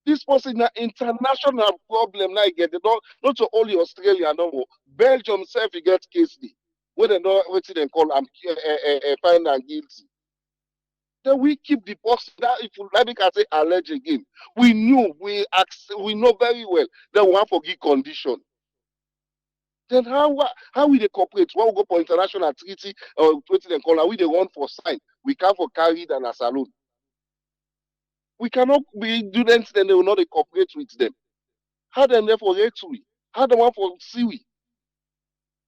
this was an international problem. Now you get they don't not to only Australia no more. Belgium self you get case when they don't wait till they call I'm find and guilty. Then we keep the box that if you like can say allege again. We know very well that we want forgive condition. Then how we they cooperate? When we go for international treaty or president call we they run for sign. We can't for carry it and a saloon. We cannot be students then they will not cooperate with them. How them therefore rate we? How them want for see we?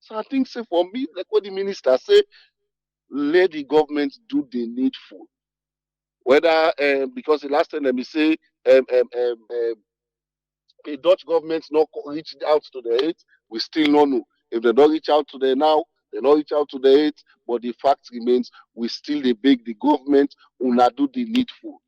So I think say for me, like what the minister say, let the government do the needful. Whether because the last time let me say the Dutch government not reached out to the eight, we still don't know. If they don't reach out to them now, they don't reach out to the eight, but the fact remains we still they beg the government who not do the needful.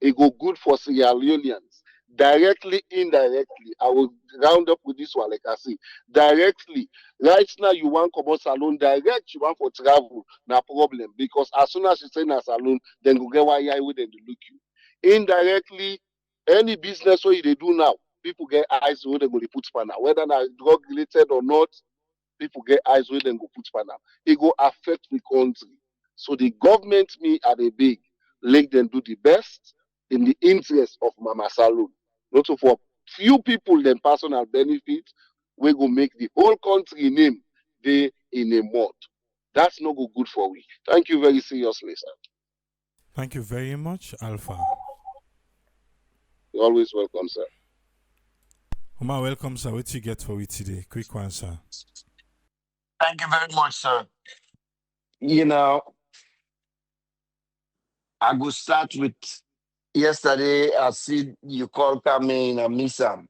It go good for Sierra Leoneans. Directly, indirectly. I will round up with this one, like I say. Directly, right now you want come out salon direct, you want for travel, no problem. Because as soon as you say in a salon, then go get why with them to look you. Indirectly, any business what they do now, people get eyes where they go to put spanner. Whether not drug related or not, people get eyes where they go put spanner. It go affect the country. So the government me are the big, let them do the best in the interest of Mama Salon. Not so for few people then personal benefit, we go make the whole country name they in a mud. That's not good for we. Thank you very seriously, sir. Thank you very much, Alpha. You're always welcome, sir. Uma, welcome, sir. What you get for we today? Quick one, sir. Thank you very much, sir. You know, I go start with yesterday. I see you call coming and miss him.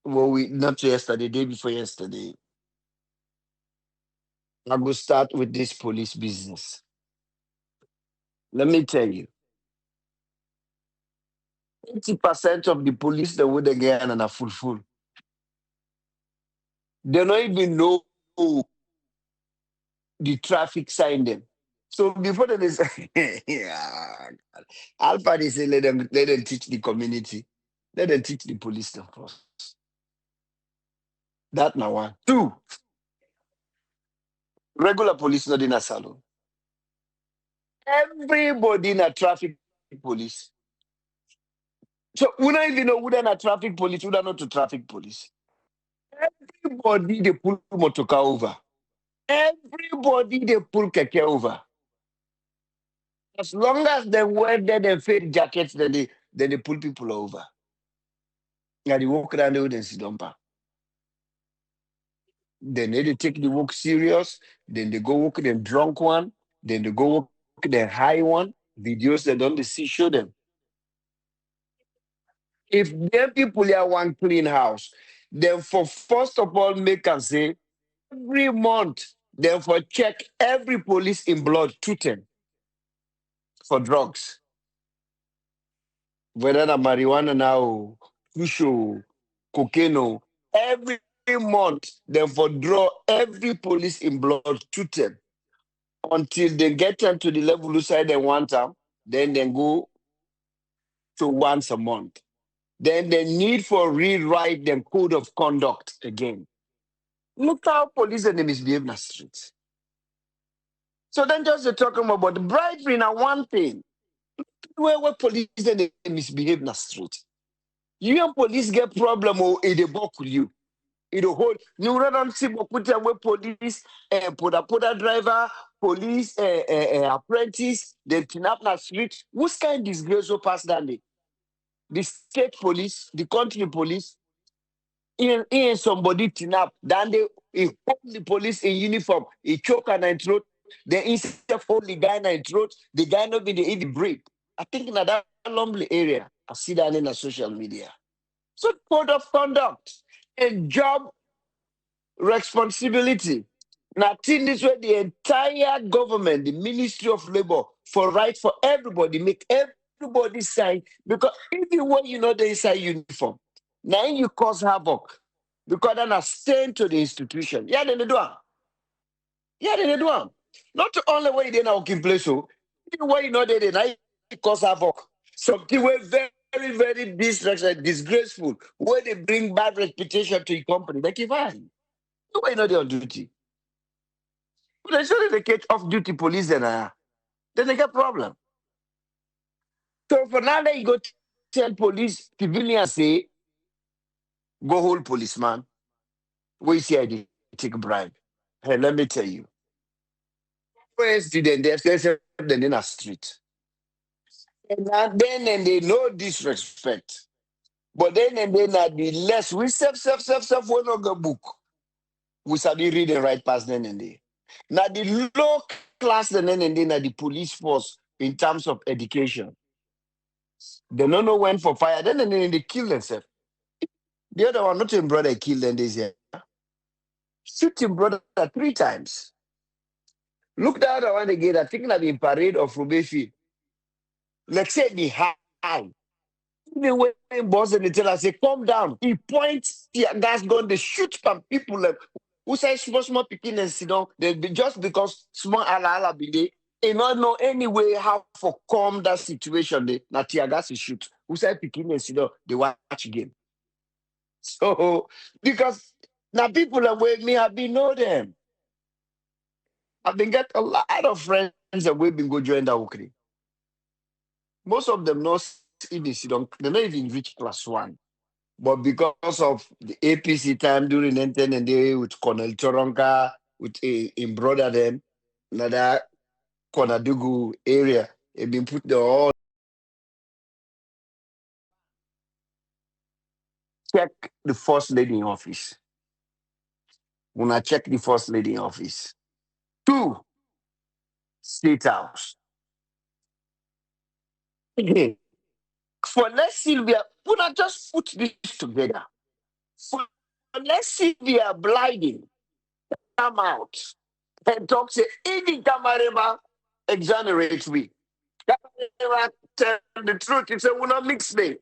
Well, we not yesterday, day before yesterday. I go start with this police business. Let me tell you, 80% of the police that would again and are full. They don't even know the traffic sign them. So before they say, yeah, Alpha they say let them teach the community. Let them teach the police them first. That now one. Two, regular police not in a salon. Everybody in a traffic police. So we don't even know who a traffic police, who not to traffic police. Everybody they pull motoka over. Everybody they pull keke over. As long as they wear their fake jackets, then they pull people over. And they walk around the and sit down. Then they take the walk serious. Then they go walk them drunk one. Then they go walk the high one. Videos they don't see show them. If them people here want clean house, then for first of all make and say every month, then for check every police in blood treated for drugs. Whether na marijuana now, pusho, cocaine, every month, then for draw every police in blood treated until they get them to the level side they want them, then they go to once a month. Then the need for rewrite the code of conduct again. Look how police and they misbehave in the streets. So then just to talking about bribery now one thing. Where police and they misbehave in the street. You and police get problem or they work with you. It hold you don't see where police poda driver, police apprentice, they kidnap na street. Who's kind of disgrace so pass that day? The state police, the country police, in somebody kidnap, then he hold the police in uniform, he choke on his throat, then instead of hold the guy in his throat, the guy not be the even break. I think in that lonely area, I see that in the social media. So code of conduct, a job responsibility. Now, think this way, the entire government, the Ministry of Labor, for right for everybody, make everybody sign, because even when you know the inside uniform, now you cause havoc, because then a stain to the institution. Yeah, then they do. Yeah, then they do. Not only way they now working place, so even when you know they now you cause havoc. Something were very, very disgraceful, where they bring bad reputation to your company. They keep fine. Why you know they're on duty? But they show they catch off duty police then they get problem. So for now that you go tell police, civilians say, go hold policeman. Where you see I did take a bribe. Hey, let me tell you. First did they say them in a street. And then they know disrespect. But then and then the less we self we not go book. We study read and write past then and there. Now the low class then and then the police force in terms of education. They don't know when for fire, then and then they kill themselves. The other one, not him brother killed them this year. Shoot him brother 3 times. Look the other one again, I think that in parade of Rubefi. Like say the high. Even when boss and they tell us, say, calm down. He points tear gas gun, they shoot some people like who say small picking and sit down. They be just because small ala be there. They not know any way how to calm that situation. They na tear gas is shoot. Who say picking and sit down, they watch game. So because now people that with me have been know them. I've been get a lot of friends that we've been go join that Ukri. Most of them not even sit down, they not even reach class 1. But because of the APC time during 10 and day with Colonel Choronka, with in brother them, another Konadugu area, it been put the all check the first lady in office. When I check the first lady in office. 2, State House. For let's Sylvia, we not just put this together. For let's Sylvia blinding, come out and talk say, any Kamareba exonerate we. Kamareba tell the truth, he said, we'll not mix me.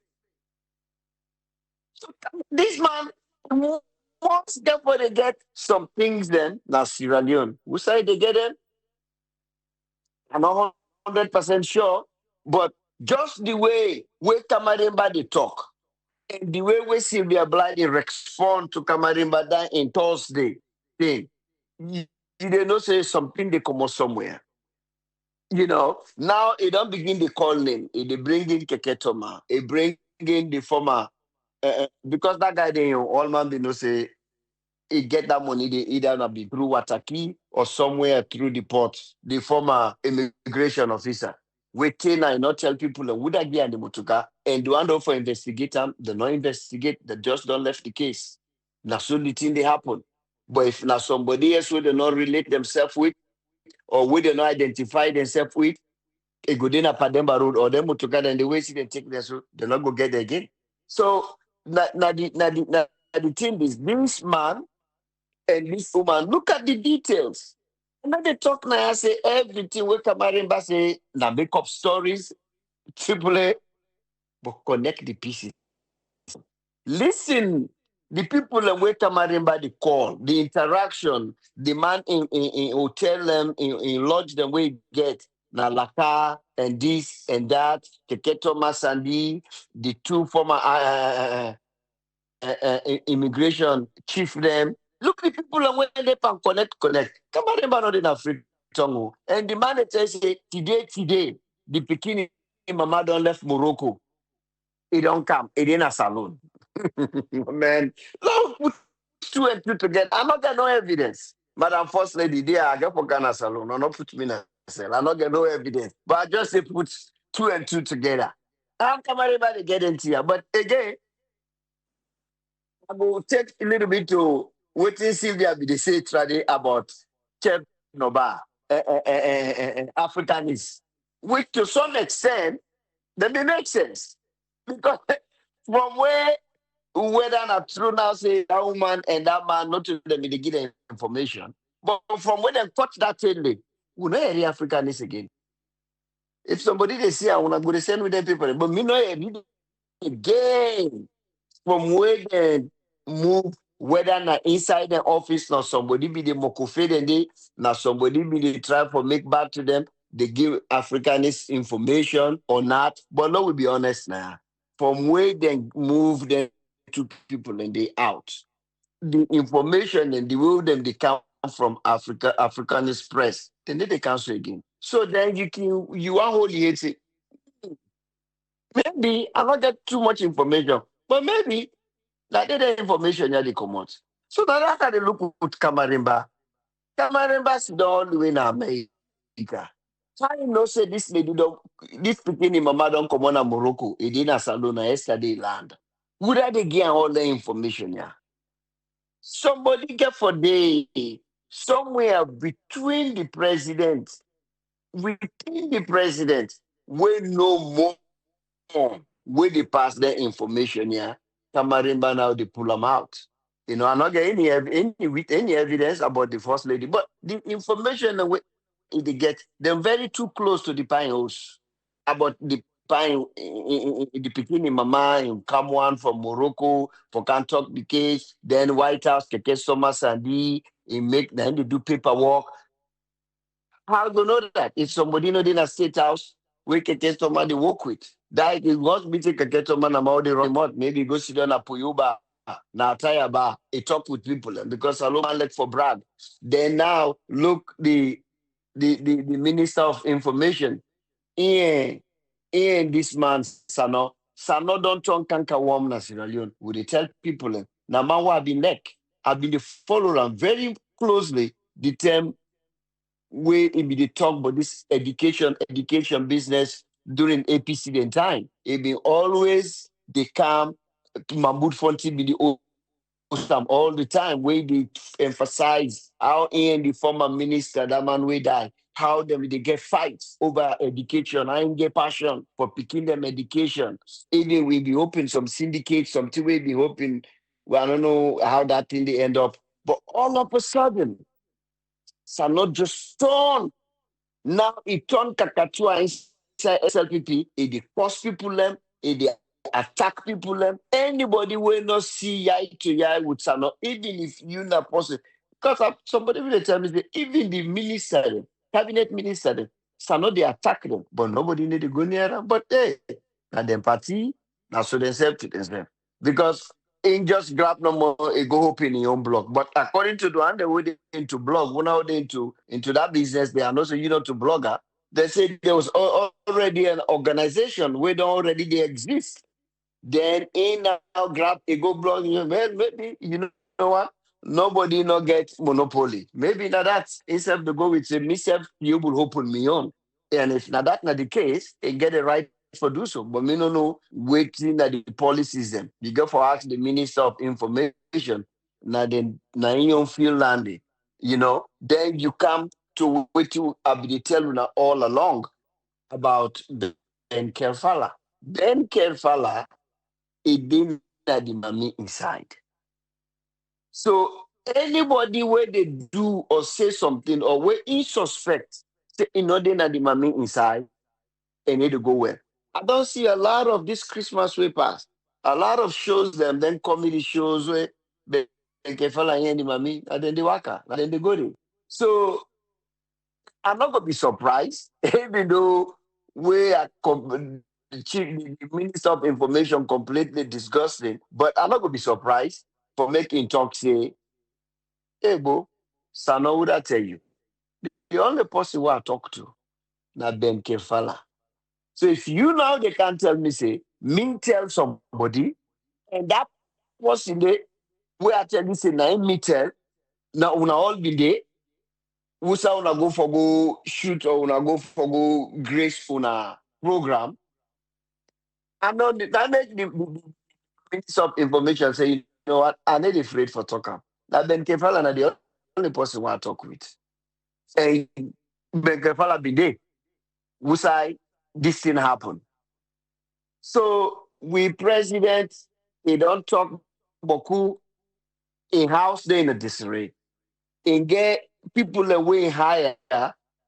So this man, once therefore they get some things then, now Sierra Leone, who say they get them? I'm not 100% sure, but just the way Kamareba they talk, And the way we Sylvia Blythe respond to Kamarimba in Thursday thing, you they know say something they come out somewhere. Now it don't begin the call name. They bring in Keketoma. It bring in the former because that guy they all man they know say he get that money they either not be through Wataki or somewhere through the port. The former immigration officer. We can I not tell people and would I be and the motuka and do hand for investigate them, they not investigate, they just don't left the case. Now so the thing they happen. But if now somebody else would not relate themselves with or would they not identify themselves with, it go in a Pademba road or them motuka and the way see them take this road, they're not go get there again. So now the thing is this man and this woman, look at the details. And then they talk now, I say everything we Kamarimba say, now make up stories, triple A, but connect the pieces. Listen, the people that wait Kamarimba the call, the interaction, the man in hotel them, in lodge them we get, na Laka and this and that, Keketo Masandi, the two former immigration chief them. Look, the people are when they can connect. Come on, not in Africa. And the man that says today, the bikini mama don't left Morocco. It don't come. It in a salon. Man, no, put two and two together. I'm not got no evidence. Madam First Lady, there I get for Ghana salon. No, not put me in a cell. I'm not get no evidence. But I just say put two and two together. How come everybody get into here? But again, I will take a little bit to what Sylvia be say today about Chef Noba, Africanist, which to some extent, that may make sense. Because from whether not true now say that woman and that man, not to them, they give them information. But from where they touch that thing, we know any Africanist again. If somebody they say, I want to go to send with them people, but me know again from where they move, whether na inside the office, now somebody be the mokofed and they, now somebody be the try for make back to them, they give Africanist information or not. But let we be honest now. From where they move them to people and they out. The information and the way them they come from Africanist press, then they cancel again. So then you are holy it. Maybe I not get too much information, but maybe like the information that they come out. So now after they look at Kamarimba, Kamarimba sit down all the way in America. I know say this lady this beginning mama don't come on to Morocco, it didn't Salona yesterday land. Would they get all the information yeah? Somebody get for day somewhere between the president, within the president, we know more where they pass their information, yeah. Kamarimba now they pull them out. I'm not getting any evidence about the first lady, but the information they get, they're very too close to the pine house about the pine the beginning mama in Kamwan from Morocco for can talk the case, then White House, Keke Soma Sandy, then they do paperwork. How do you know that? If somebody know in a state house, we can test somebody work with. That is what we take a get someone about the remote. Maybe go sit down at Puyuba, now tire bar, a talk with people because I don't let for brag. Then now look the Minister of Information. In this man Sannoh. Sannoh don't turn canker warm na Sierra Leone. Would they tell people now man who have been I've been the follower very closely the term way it be the talk about this education business during APC then time. It be always they come Mahmoud Fonti be the Osam all the time where they emphasize how in the former minister that man we die. How them they get fights over education. I ain't get passion for picking them education. Even we be open some syndicates, something we be hoping. Well, I don't know how that thing they end up. But all of a sudden, Sannoh just turn. Now it turn Kakatua inside SLPP. It they force people them. It they attack people them. Anybody will not see eye to eye with Sannoh, even if you not possible. Because somebody will tell me that even the minister, cabinet minister, Sannoh they attack them, but nobody need to go near them. But hey, now them party, now so themselves to themselves. because in just grab no more a go open in your own blog. But according to the one they were into blog, when now they into that business, they are not so to blogger. They said there was already an organization where they already they exist. Then in now grab a go blog, well, maybe know what? Nobody not get monopoly. Maybe now that's instead to go with a myself, you will open me on. And if now that not the case, they get the right for do so. But me no know waiting at the policies them. You go for ask the Minister of Information. Now then now in your field landing. Then you come to what you have been telling all along about Ben Kerfala. Ben Kerfala, it didn't have the money inside. So anybody where they do or say something or where in suspect, say the money inside, and need to go where. I don't see a lot of this Christmas way pass. A lot of shows them, then comedy shows where they can follow the money, and then they work out, and then they go there. So I'm not gonna be surprised, even though we are the Minister of Information completely disgusting, but I'm not gonna be surprised for making talk say, hey bro, Sannoh would I tell you? The only person who I talk to, na Ben Kefala. So if you now they can't tell me, say, me tell somebody, and that person there, where I tell you say, na me tell, now una all be there, who say una go for go shoot or una go for go grace una program. I know that make the Minister of Information say, you know what, I'm not afraid for talking. That Ben Kefala na the only person who I talk with. And Ben Kefala be there. Who say this thing happen. So we president, he don't talk beaucoup in house they in a disarray. And get people away higher,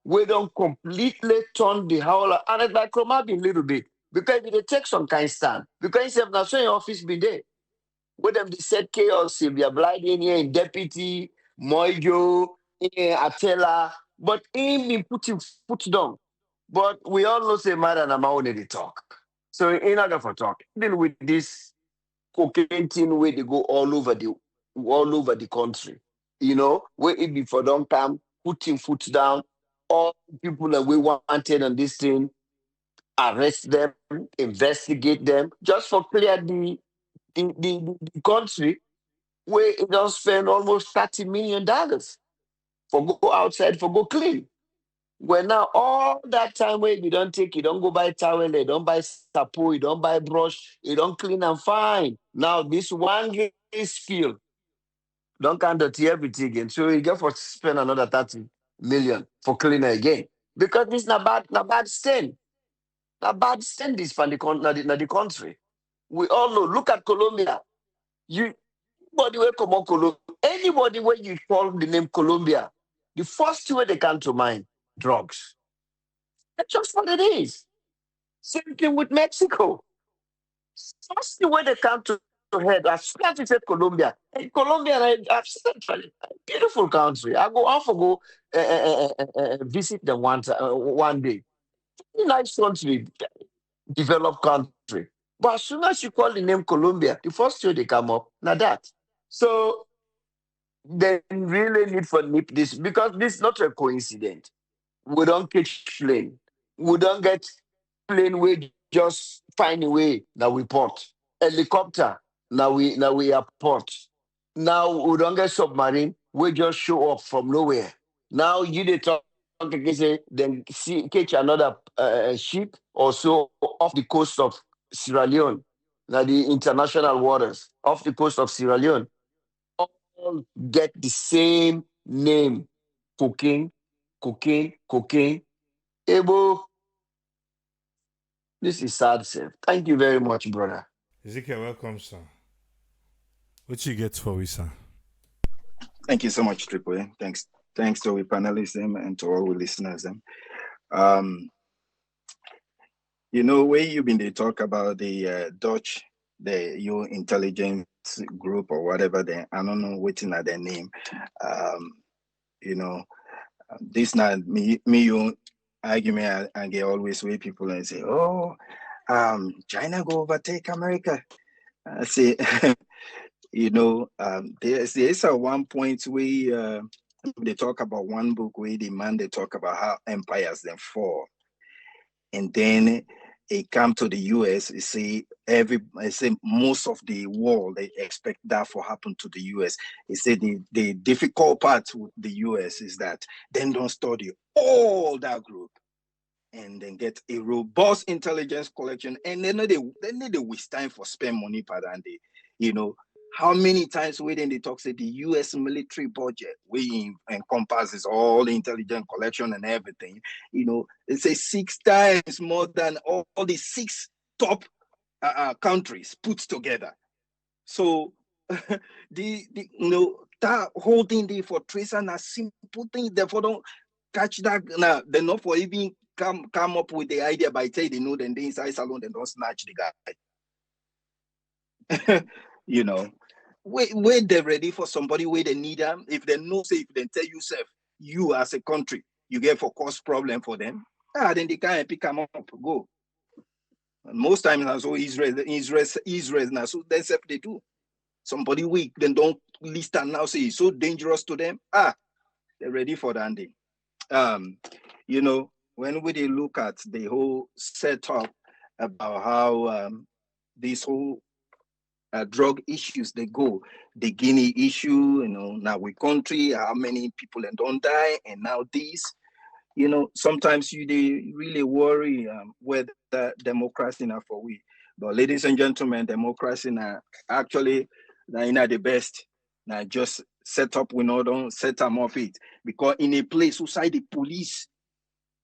we don't completely turn the whole and it's like Chroma be a little bit. Because if they take some kind stand, because if not so in office be there. With them they said chaos, Sylvia Blind in here in deputy, Moijo, Atela, but him be put him foot down. But we all know say matter and I'm they talk. So in order for talk, even with this cocaine thing where they go all over the country, where it be for don't come, putting foot down, all people that we wanted on this thing, arrest them, investigate them, just for clear the country where it don't spend almost $30 million for go outside, for go clean. Well, now all that time where you don't take, you don't go buy towel, you don't buy sapo, you don't buy brush, you don't clean and fine. Now this one spill, don't count dirty everything again. So you get for spend another 30 million for cleaner again. Because this not bad stain. Not bad stain this from the country. We all know, look at Colombia. Anybody where come on Colombia, anybody where you call the name Colombia, the first two way they come to mind, drugs. That's just what it is. Same thing with Mexico. First thing where they come to head, as soon as you said Colombia, and Colombia, I've said, beautiful country. I for go visit them one day. Nice country, developed country. But as soon as you call the name Colombia, the first thing they come up, now that. So they really need for nip this because this is not a coincidence. We don't catch plane. We don't get plane we just find a way that we port. Helicopter, now we are port. Now we don't get submarine, we just show up from nowhere. Now you they talk again, say, then catch another ship or so off the coast of Sierra Leone, now the international waters, off the coast of Sierra Leone. All get the same name. Cocaine. Ebo, this is sad, sir. Thank you very much, brother. Ezekiel, welcome, sir. What you get for we, sir? Thank you so much, Triple A. Thanks to our panelists and to all our listeners. Where you've been they talk about the Dutch, the your intelligence group or whatever I don't know what's in their name. This not me you argument and get always way people and say, China go overtake America. I say, there's a one point where they talk about one book where the man they talk about how empires then fall, and then it come to the US. You see, most of the world they expect that for happen to the US. He said the difficult part with the US is that then don't study all that group and then get a robust intelligence collection, and then they need to waste time for spend money per day. How many times when they talk say the US military budget, we encompasses all the intelligence collection and everything, it's a 6 times more than all the 6 top countries put together. So that whole thing there for trace and a simple thing, therefore don't catch that now. They're not for even come up with the idea by saying they know then they inside salon and don't snatch the guy. Wait they're ready for somebody where they need them. If they know say if they tell you self, you as a country, you get for cause problem for them, then they can't pick them up, go. And most times now so Israel now so that's what they do. Somebody weak, then don't list and now say it's so dangerous to them. They're ready for that day. When we look at the whole setup about how this whole drug issues they go, the Guinea issue, now we country, how many people and don't die, and now this, sometimes you really worry whether democracy now for we. But ladies and gentlemen, democracy now actually now the best. Now just set up, we don't set them off it. Because in a place outside the police,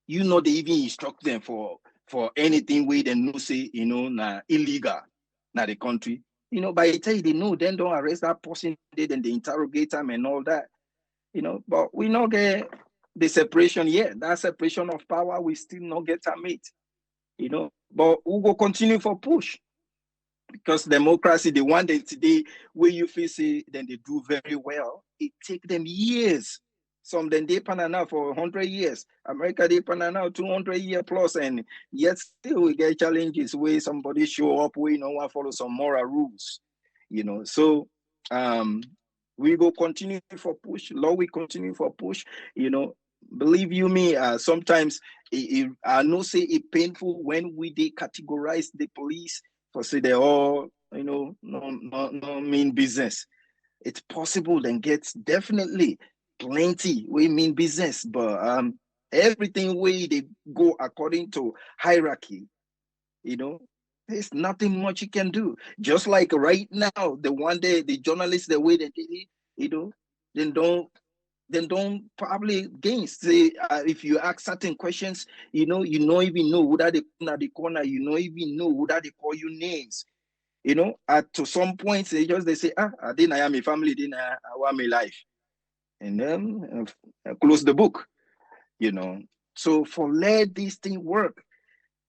they even instruct them for anything where they know say, na illegal na the country. By the time they know, then don't arrest that person, then they interrogate them and all that. But we not get the separation yet. That separation of power, we still not get a mate. But we go continue for push. Because democracy, the one that today where you face it, then they do very well. It take them years. Some then they pan now for 100 years. America they pan now 200 years plus, and yet still we get challenges where somebody show up where no one follow some moral rules. So we go continue for push. Lord, we continue for push. Believe you me, sometimes I know say it painful when we they categorize the police for say they all no mean business. It's possible then gets definitely plenty we mean business, but everything way they go according to hierarchy, there's nothing much you can do. Just like right now, the one day the journalists the way that they then don't probably gain. Say if you ask certain questions, you don't even know who that they at the corner, you don't even know who that they call you names. To some points they say, I didn't I am a family, didn't I want my life. And then close the book, So for let this thing work,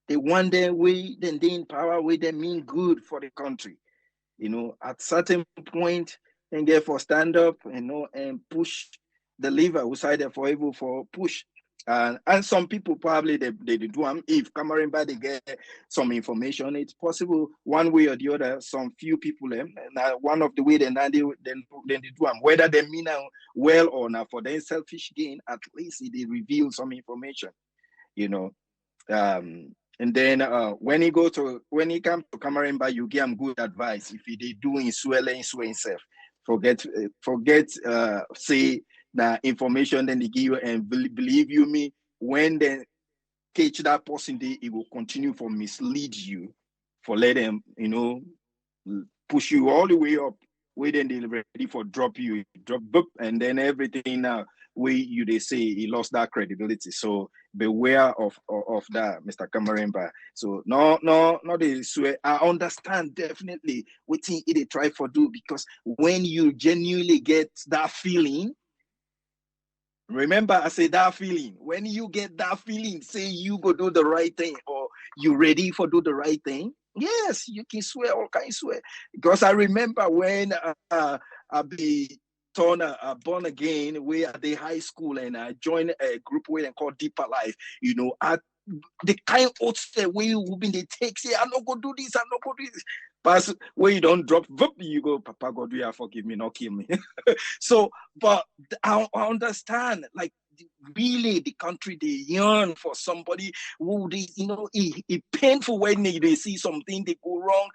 they one day we then they in power, we they mean good for the country. At certain point, and get for stand up, and push the lever outside there for able for push. And some people probably they do them. If Cameroon they get some information, it's possible one way or the other. Some few people, one of the way they do them, whether they mean well or not for their selfish gain, at least they reveal some information, And then when he comes to Cameroon, you give him good advice. If he doing swell himself, forget say the information then they give you, and believe you me, when they catch that person, it will continue for mislead you, for let them push you all the way up. Where then they ready for drop you, and then everything now where they say he lost that credibility. So beware of that, Mr. Cameroon. So no, they swear. I understand definitely what thing they try for do, because when you genuinely get that feeling, remember I say that feeling, when you get that feeling, say you go do the right thing or you ready for do the right thing, yes, you can swear all kinds swear. Because I remember when I be born again, we at the high school, and I joined a group where they call Deeper Life. At the kind of way we been they take say I not go do this, I not go do this. Pass where you don't drop, you go, Papa God, you forgive me, not kill me. So, but I understand, like, really the country, they yearn for somebody who they, it painful when they see something they go wrong,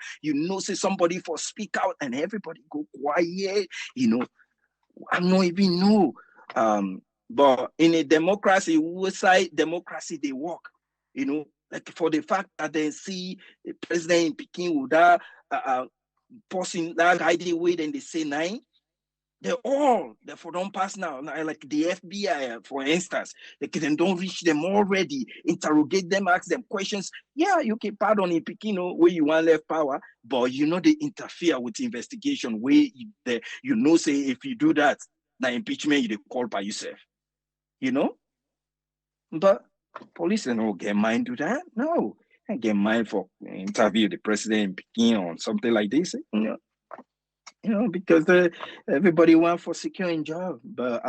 say somebody for speak out and everybody go quiet, I don't even know. But in a democracy, we say democracy they work, like for the fact that they see the president in Peking with that person that hiding way, then they say nine. They're for don't pass now. Like the FBI, for instance, they don't reach them already, interrogate them, ask them questions. Yeah, you can pardon in Peking, where you want left power, but they interfere with the investigation where say if you do that, now impeachment you call by yourself. But police don't get mind to that. No, I get mind for interview the president in Peking or something like this. Because everybody want for securing job. But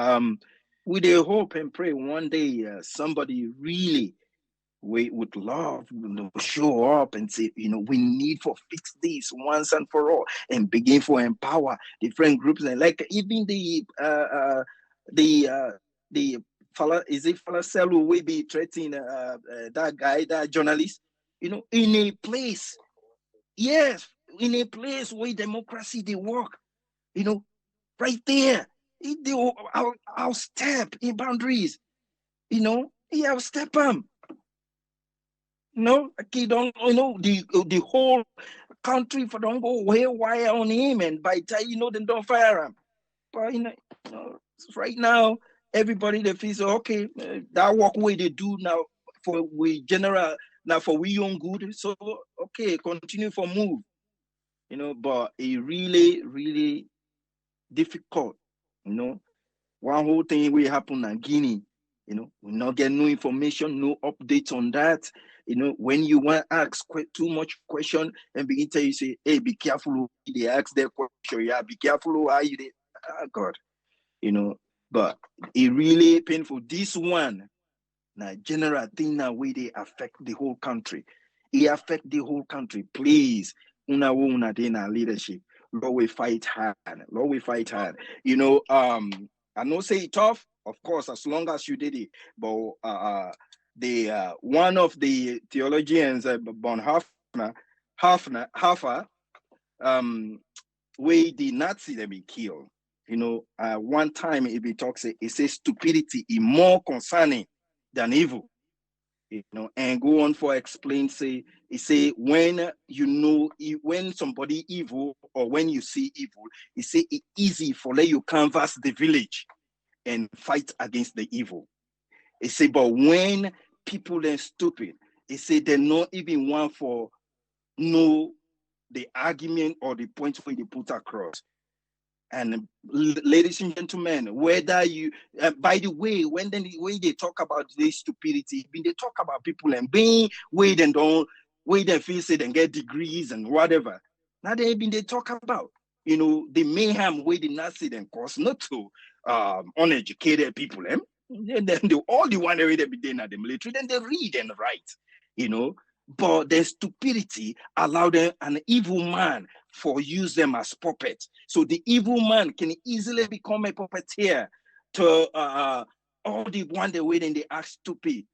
we they hope and pray one day somebody really we would love show up and say, we need for fix this once and for all and begin for empower different groups, and like even the fella, is it fella who will be threatening that guy, that journalist, in a place, yes, in a place where democracy they work, right there. I'll step in boundaries, I'll step them. He don't, the whole country for don't go haywire on him, and by the time then don't fire him. But right now, everybody they feel so okay, that work way they do now for we general, now for we own good. So okay, continue for move. But it really, really difficult. One whole thing will happen in Guinea. We not get no information, no updates on that. When you want to ask too much question and begin to say, hey, be careful. They ask their question. Yeah, be careful. How you God. But it really painful. This one, now general thing now where they affect the whole country. It affect the whole country. Please, una leadership. Lord, we fight hard. Lord, we fight hard. I know say it tough, of course, as long as you did it. But the one of the theologians, Bonhoeffer, where the Nazi they be killed. One time if he talks, it says stupidity is more concerning than evil. And go on for explain, say when when somebody evil or when you see evil, it say it's easy for you canvass the village and fight against the evil. It say, but when people are stupid, it say they not even want for know the argument or the point where they put across. And ladies and gentlemen, whether you, by the way, when they talk about this stupidity, when they talk about people and being where they feel say they get degrees and whatever. Now they talk about, the mayhem where the Nazi then cause not to uneducated people. And then all the one they be doing at the military, then they read and write, But their stupidity allowed them an evil man for use them as puppets. So the evil man can easily become a puppeteer to all the one they wait and they act stupid,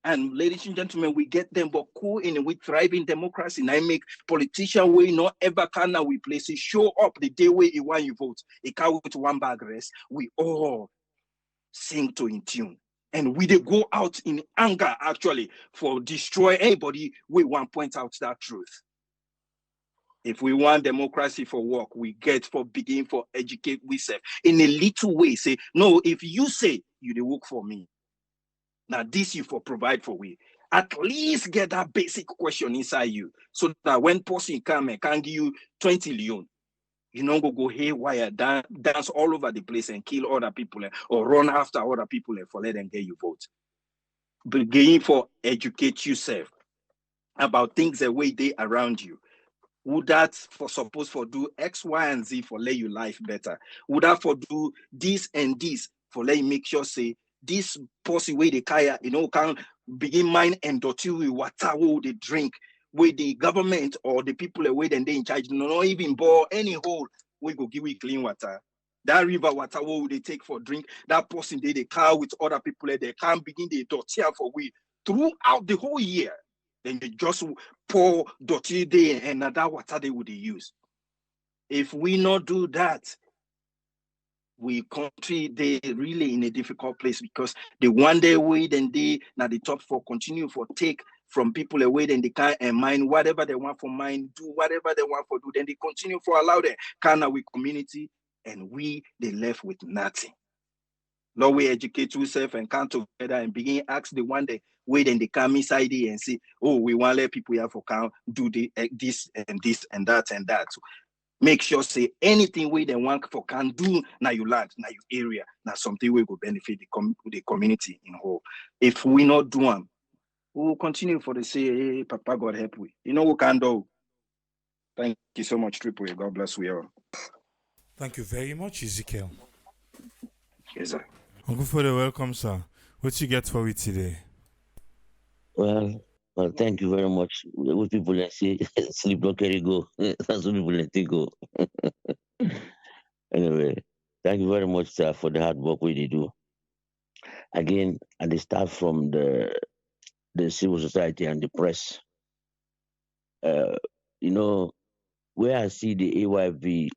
And ladies and gentlemen, we get them, but cool in we thrive in democracy. And I make politician way not ever can now we place it show up the day where you want you vote. It can't with one bag rest. We all sing to in tune. And we they go out in anger actually for destroy anybody. We want to point out that truth. If we want democracy for work, we get for begin for educate ourselves in a little way. Say, no, if you say you they work for me, now this you for provide for we. At least get that basic question inside you. So that when person come and can give you 20 Leone, you don't go haywire, dance all over the place and kill other people or run after other people for let them get you vote. Begin for educate yourself about things the way they around you. Would that for suppose for do X, Y, and Z for let your life better? Would that for do this and this for let you make sure say this person way they kaya, can begin mind and dirty with water they drink with the government or the people away then they in charge, no even bore any hole, we go give we clean water. That river water, what would they take for drink? That person they car with other people, they can't begin the dirty for we throughout the whole year. Then they just pour dirty day and that water they would use. If we not do that, we country they really in a difficult place, because the one day we then they now the top for continue for take from people away, then they can and mine whatever they want for mine, do whatever they want for do, then they continue for allow them can we community, and we they left with nothing. Lord, we educate ourselves and come together and begin ask the one day wait, then they come inside here and say, oh, we want to let people have for count do the this and that and that. So make sure say anything we then want for can do now you land, now your area, now something we will benefit the community in whole. If we not do them, we will continue for the say, hey, Papa God help we. You know we can do. Thank you so much, Triple. God bless we all. Thank you very much, Ezekiel. Yes, sir. Uncle Fode, welcome, sir. What you get for it today? Well, thank you very much. What people say, sleep no carry go. That's what people let go. Anyway, thank you very much, sir, for the hard work we do. Again, and they start from the civil society and the press. You know, where I see the AYV,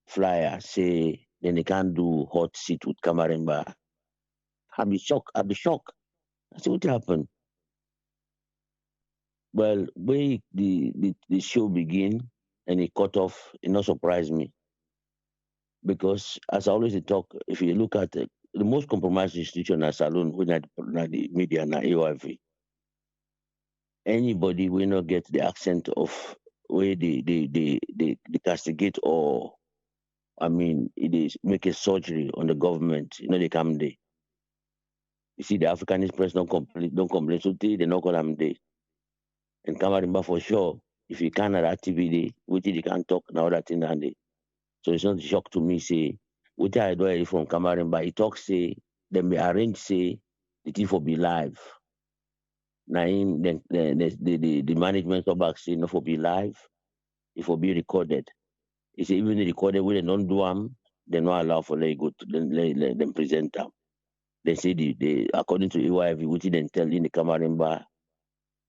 flyer say then they can't do hot seat with Kamarimba. I'll be shocked. I see what happened. Well, when the show begin and it cut off, it not surprise me. Because as I always talk, if you look at the most compromised institution as Salon, when the media and AYV, anybody will not get the accent of where they castigate or it is make a surgery on the government, they come there. You see, the Africanist press don't complain, so they not call them there. And Kamarimba for sure, if you can't at TV, which they can't talk now that in and so it's not a shock to me, say, which I do from Kamarimba, he talks, say, then we arrange, say, the thing for be live. Now, the management of back say, not for be live, it for be recorded. He say, even the recorded, when they don't do them, they not allow for let go to let them present them. They say, the according to EYV, which they tell in the Kamarimba,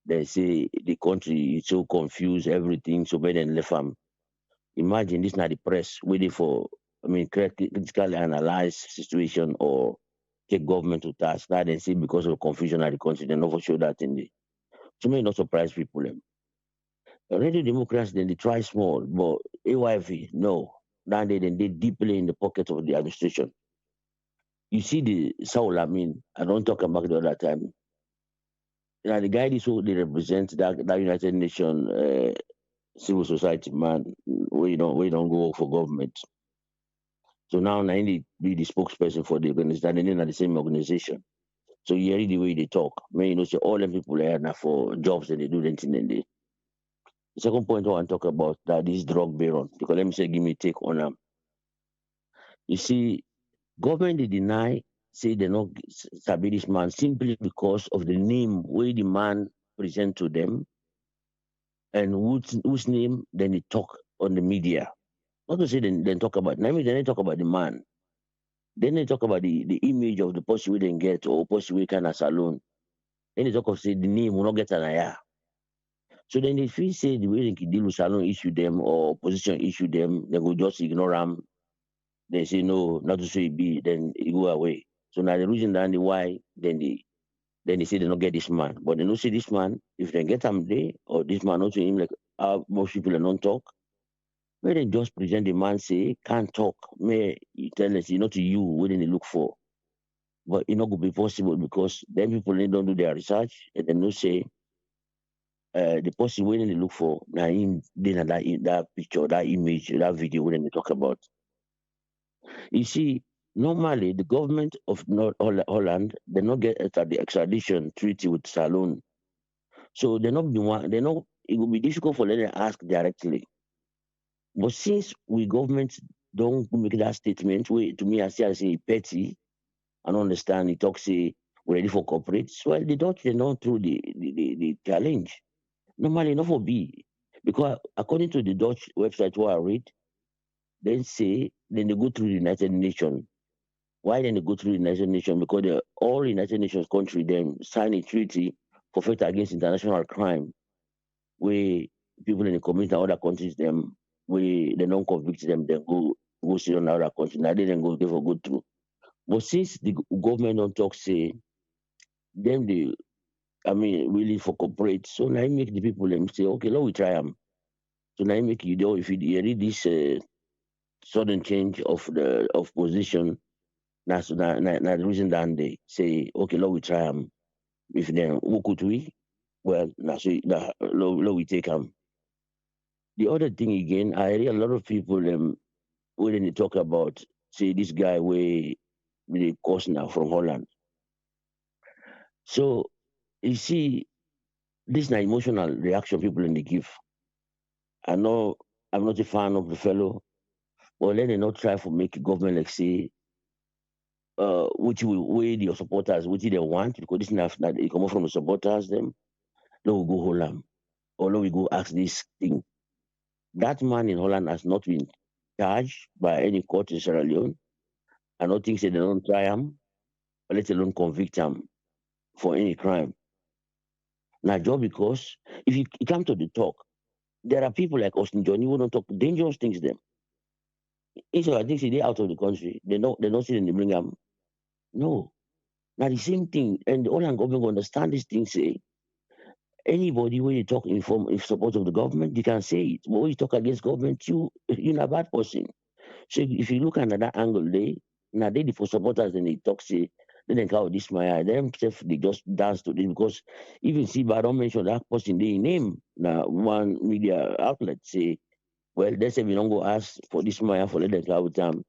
they say the country is so confused, everything, so better than left them. Imagine this not the press waiting for, critically analyze situation or take government to task. Now they say because of confusion at the country, they never show that in the. So many not surprise people. Radio Democrats, then they try small, but AYV, no. Now they deeply in the pocket of the administration. You see the Saul, I don't talk about the other time. Now the guy is who they represent that United Nations civil society man, we don't go work for government. So now I need to be the spokesperson for the organization, and then at the same organization. So you hear the way they talk. Say all them people are now for jobs and they do anything and they. The second point I want to talk about that is drug baron, because let me say give me a take on them. You see, government they deny, say they not sabi this man simply because of the name where the man present to them and whose name then they talk on the media. Not to say then talk about then they talk about the man. Then they talk about the image of the person we didn't get or person we can as alone. Then they talk of say the name will not get an aya. So then if we say the way they can deal with salon issue them or opposition issue them, they go just ignore them. They say no, not to say it be, then it go away. So now the reason that why then they say they don't get this man. But they don't see this man, if they get him there, or this man also him like most people don't talk, may they just present the man say, can't talk. May you tell us, not to you, what they look for. But it not going to be possible because then people they don't do their research and then they say the person when they look for now in that picture, that image, that video when they talk about. You see, normally the government of North Holland they not get at the extradition treaty with Salon. So it will be difficult for them to ask directly. But since we government don't make that statement, to me I say petty, I don't understand. He talks say ready for corporates. Well, the Dutch, they know through the challenge. Normally, not for B. Because according to the Dutch website where I read, then they go through the United Nations. Why then they go through the United Nations? Because all United Nations country them sign a treaty for fight against international crime, where people in the community and other countries them where they don't convict them, then go sit on other country. Now they then go there for go through. But since the government don't talk, say them they really for corporate, so now it make the people them say, okay, let we try them. So now it make you know if you read this sudden change of position, that's the reason that they say, okay, let we try them. If then who could we? Well, now so let we take them. The other thing again, I hear a lot of people when they talk about say this guy where the course now from Holland. So you see, this is an emotional reaction people in the give. I know I'm not a fan of the fellow, but let them not try to make government like say which will weigh your supporters, which they want, because this is not it come from the supporters them, let we go Holland. Or let we go ask this thing. That man in Holland has not been charged by any court in Sierra Leone. I don't think say they don't try him, let alone convict him for any crime. Now, just because if you come to the talk, there are people like Austin Johnny who don't talk dangerous things them. Instead, I think say they out of the country. They don't see them, they bring them. No. Now the same thing, and the Holland government will understand this thing, say anybody when you talk in support of the government, you can say it. But when you talk against government, you're not a bad person. So if you look at that angle, they for supporters and they talk say they think how this my eye. Themselves they just dance to this because even see but I don't mention that person they name now one media outlet say, well, they say we don't go ask for this Maya for let them cover with them,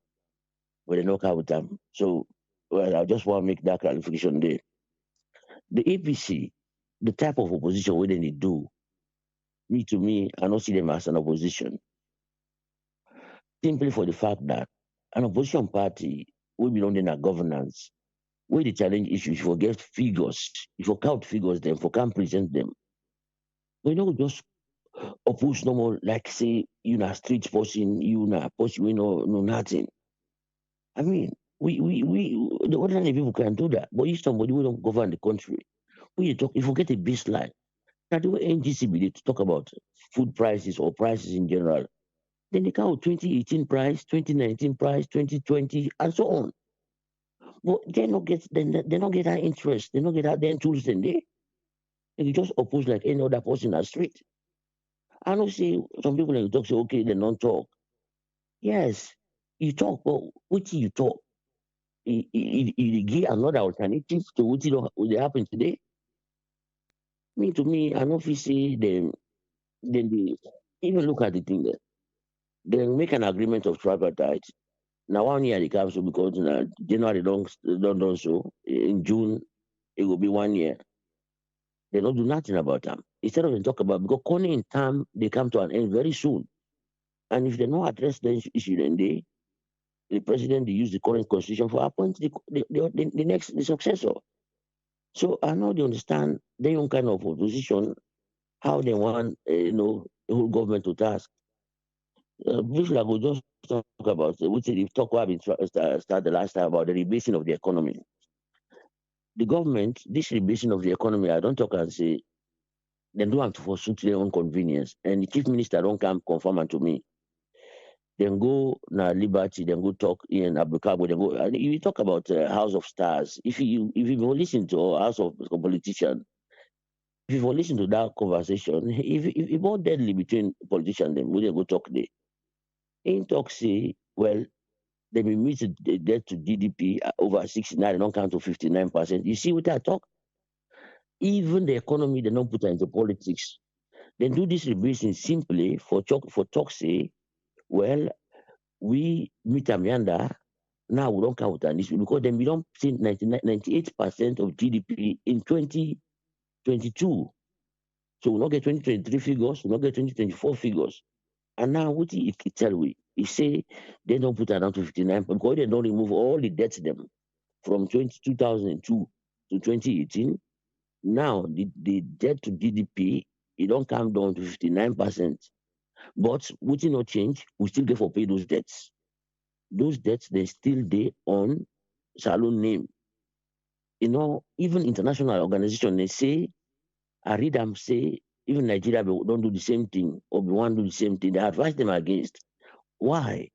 but they don't cover with them. So well, I just want to make that clarification there. The APC, the type of opposition where they do, to me, I don't see them as an opposition. Simply for the fact that an opposition party will belong in a governance, where the challenge issues, you forget figures, you for count figures them, for can present them. We don't just oppose no more like say you na street person, you na person we know nothing. I mean, we the ordinary people can do that, but if somebody who don't govern the country, when you talk, you forget a baseline. Now the way NGC be to talk about food prices or prices in general, then they count 2018 price, 2019 price, 2020, and so on. But they not get they not get that interest, they not get that then tools in there. You just oppose like any other person on the street. I know see some people like talk say okay, they don't talk. Yes, you talk, but what you talk? You give another alternative to what happen today. To me, I know if you see them then they even look at the thing there. They make an agreement of tripartite. Now 1 year they come so because January don't so in June it will be 1 year. They don't do nothing about them. Instead of them talk about because corner in time they come to an end very soon. And if they don't address the issue then the president they use the current constitution for appoint the next the successor. So I know they understand their own kind of opposition, how they want the whole government to task. Briefly, I will just talk about which we talk about start the last time about the rebasing of the economy. The government, this rebasing of the economy, I don't talk and say they don't have to forsake their own convenience. And the chief minister don't come confirm and to me. Then go na Liberty, then go talk in Abukago, then go. And you talk about House of Stars. If you listen to House of Politician, if you listen to that conversation, if more deadly between politicians, then we go talk there. In talk say, well, they will meet the debt to GDP over 69, they don't count to 59%. You see what I talk? Even the economy, they don't put into politics. They do this rebasing simply for talk say, well, we meet Amianda, now we don't count on this because then we don't see 98% of GDP in 2022. So we not get 2023 figures, we not get 2024 figures. And now what he tell we? He say they don't put it down to 59 because they don't remove all the debts them from 2002 to 2018. Now the debt to GDP, it don't come down to 59%. But what not change, we still get for pay those debts. Those debts, they still there on Salon name. Even international organization, they say, I read them say, even Nigeria don't do the same thing, or we want to do the same thing. They advise them against. Why?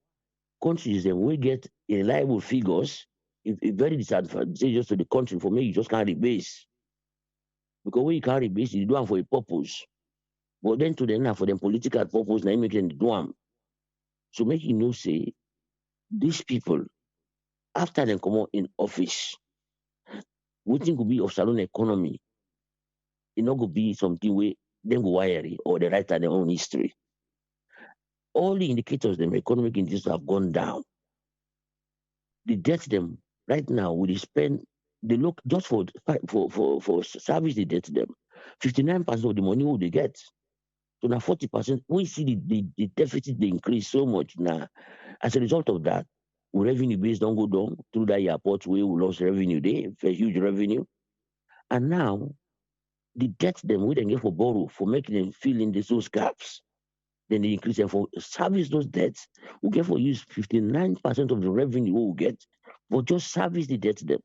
Countries then we get reliable figures, it very disadvantageous to the country. For me, you just can't rebase. Because when you can't rebase, you do them for a purpose. But then to them, for them political purpose, now you make them do them. So make you know, say, these people, after they come out in office, what think could be of salon economy, it not could be something where them go wiry or they write their own history. All the indicators, them economic indicators have gone down. The debt them right now, we spend, they look just for service they debt them. 59% of the money will they get. So now 40%, we see the deficit they increase so much now. As a result of that, revenue base don't go down through that airport where we lost revenue there, for huge revenue. And now the debt them we then get for borrow for making them fill in those gaps. Then they increase them for service those debts. We get for use 59% of the revenue we will get for just service the debt them.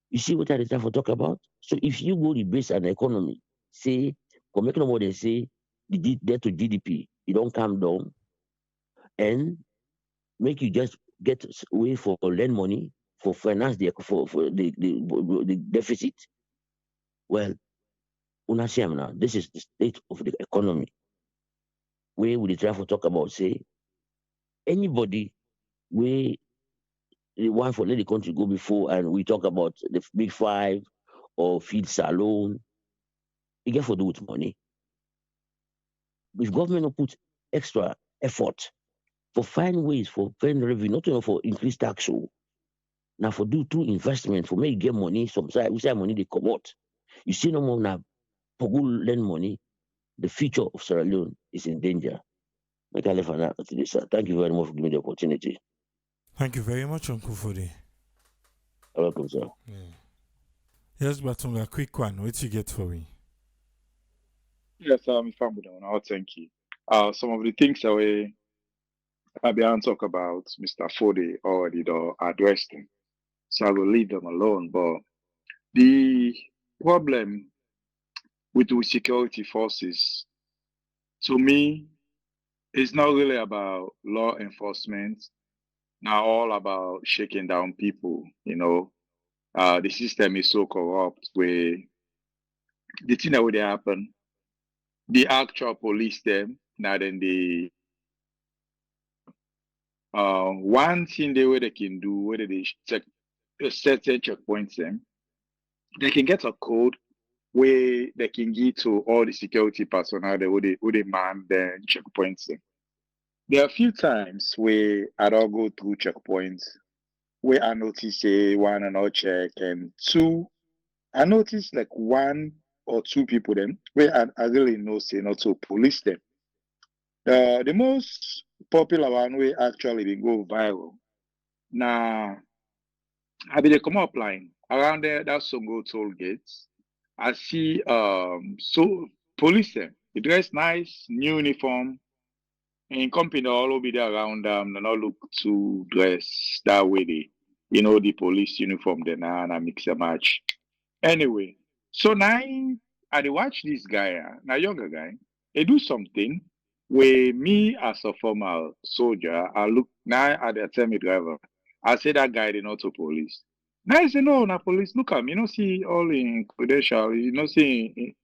You see what I trying to talk about? So if you go rebase an economy, say, for making more than say the debt to GDP, it don't come down and make you just get way for lend money for finance for the deficit. Well, unasham now. This is the state of the economy. Where we try to talk about say anybody where they want for let the country go before and we talk about the big five or feed salon, you get for do with money. If government not put extra effort for find ways for find revenue, not only for increase tax, now for do two investment for make get money, some side which side money they come out. You see no more now for good lend money, the future of Sierra Leone is in danger. Make I left an answer to this, sir. Thank you very much for giving me the opportunity. Thank you very much, Uncle Fode. You're welcome, sir. Yes, Batunga, quick one. What you get for me? Yes, Mr. Ambudon, thank you. Some of the things that we have talk about, Mr. Fode already addressed them. So I will leave them alone. But the problem with the security forces, to me, is not really about law enforcement, not all about shaking down people, the system is so corrupt where the thing that would happen, the actual police them, now then the one thing they can do, whether they check certain checkpoints them, they can get a code where they can give to all the security personnel that would man the checkpoints them. There are a few times where I don't go through checkpoints where I notice one and all check and two, I notice like one or two people them where I really know say not to police them. The most popular one way actually they go viral. Now I be they come up line around there that Songo toll gates. I see so police them. They dress nice, new uniform, and company all will be there around them. They not look to dress that way they the police uniform then and I mix a match. Anyway, so now I dey watch this guy, now younger guy, he do something where me as a former soldier, I look now at the tell me driver, I say that guy they not to police. Now I say no, na police. Look at me, see all in credential, see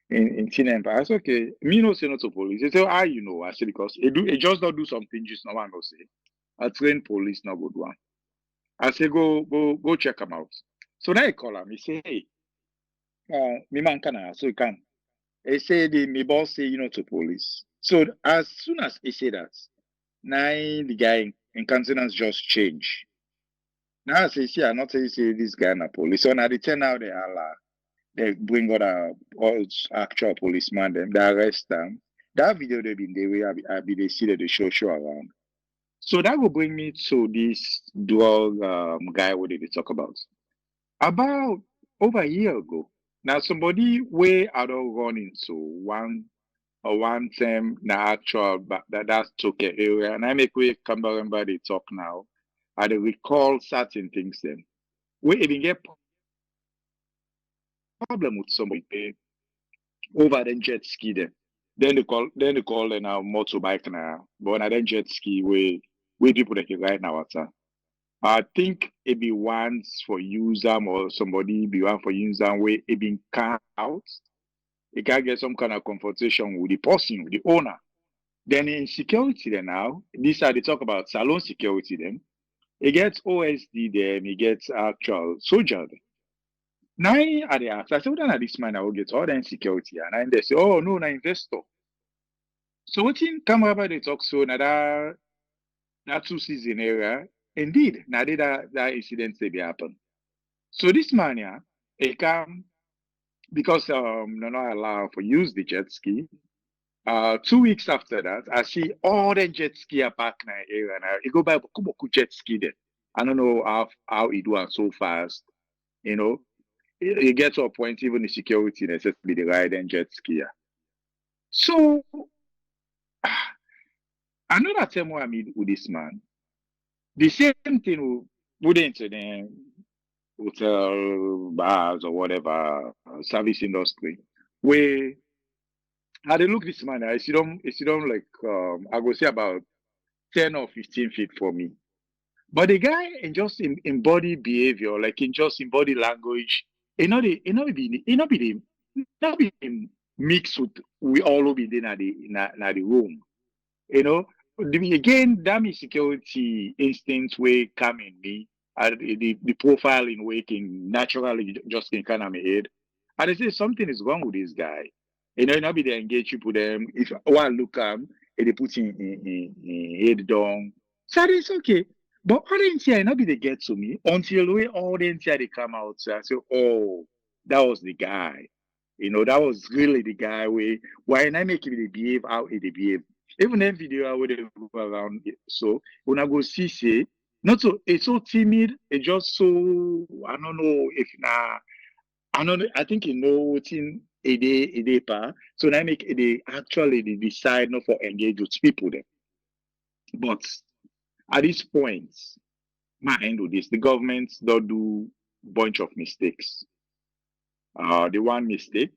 in tin empire. I say okay, me no say not to police. They say how you know? I say because he just not do something just no one no say. I train police no good one. I say go check him out. So now I call him. He say hey. Me man can so he can. He say my boss say to police. So as soon as he say that, now the guy in countenance just change. Now I say see I not say this guy na police. So now they turn out they bring all actual policeman them, they arrest them. That video they been there where I be they see that they show around. So that will bring me to this drug guy what did they talk about. About over a year ago. Now somebody way I don't run into one term na actual but that's okay area. And I make way come remember they talk now. I dey recall certain things then. We even get problem with somebody over then jet ski them. Then they call them now motorbike now. But when I then jet ski we people that can ride now water. I think it be once for use them or somebody be one for use them where it been cut out. It can get some kind of confrontation with the person, with the owner. Then in security then now, this are they talk about salon security then. It gets OSD then, it gets actual soldier then. Now I they ask, I say, what this man I will get all the insecurity and then they say, oh no, na investor. So what in camera they talk so now that 2 season area, indeed, now that incident they be happen. So this man yeah, he come because no not allow for use the jet ski. 2 weeks after that, I see all the jet ski are back in the area now. You go by Kuboku jet ski there. I don't know how it do so fast. You know, it gets to a point even the security necessarily the ride and jet skier. So another time what I meet with this man, the same thing wouldn't the hotel, bars or whatever, service industry, where I dey look this man, I see them like I go say about 10 or 15 feet from me. But the guy in just in body behavior, like in just in body language, it not be mixed with we all will be there na the room. You know, again, that security instincts way come in me. The profile in waking naturally just in kind of my head. And they say something is wrong with this guy. You know, not be they engage you put them. If one look they put in head down. So it's okay. But all the entire not be they get to me until we all the entire they come out. So I say, oh, that was the guy. You know, that was really the guy why I make him behave how he behave. Even that video where they go around so when I go see say not so it's so timid, it's just so I don't know if I don't know, I think you know what's in a day pa. So now make they actually they decide not for engage with people there. But at this point, my end with this, the government don't do bunch of mistakes. The one mistake,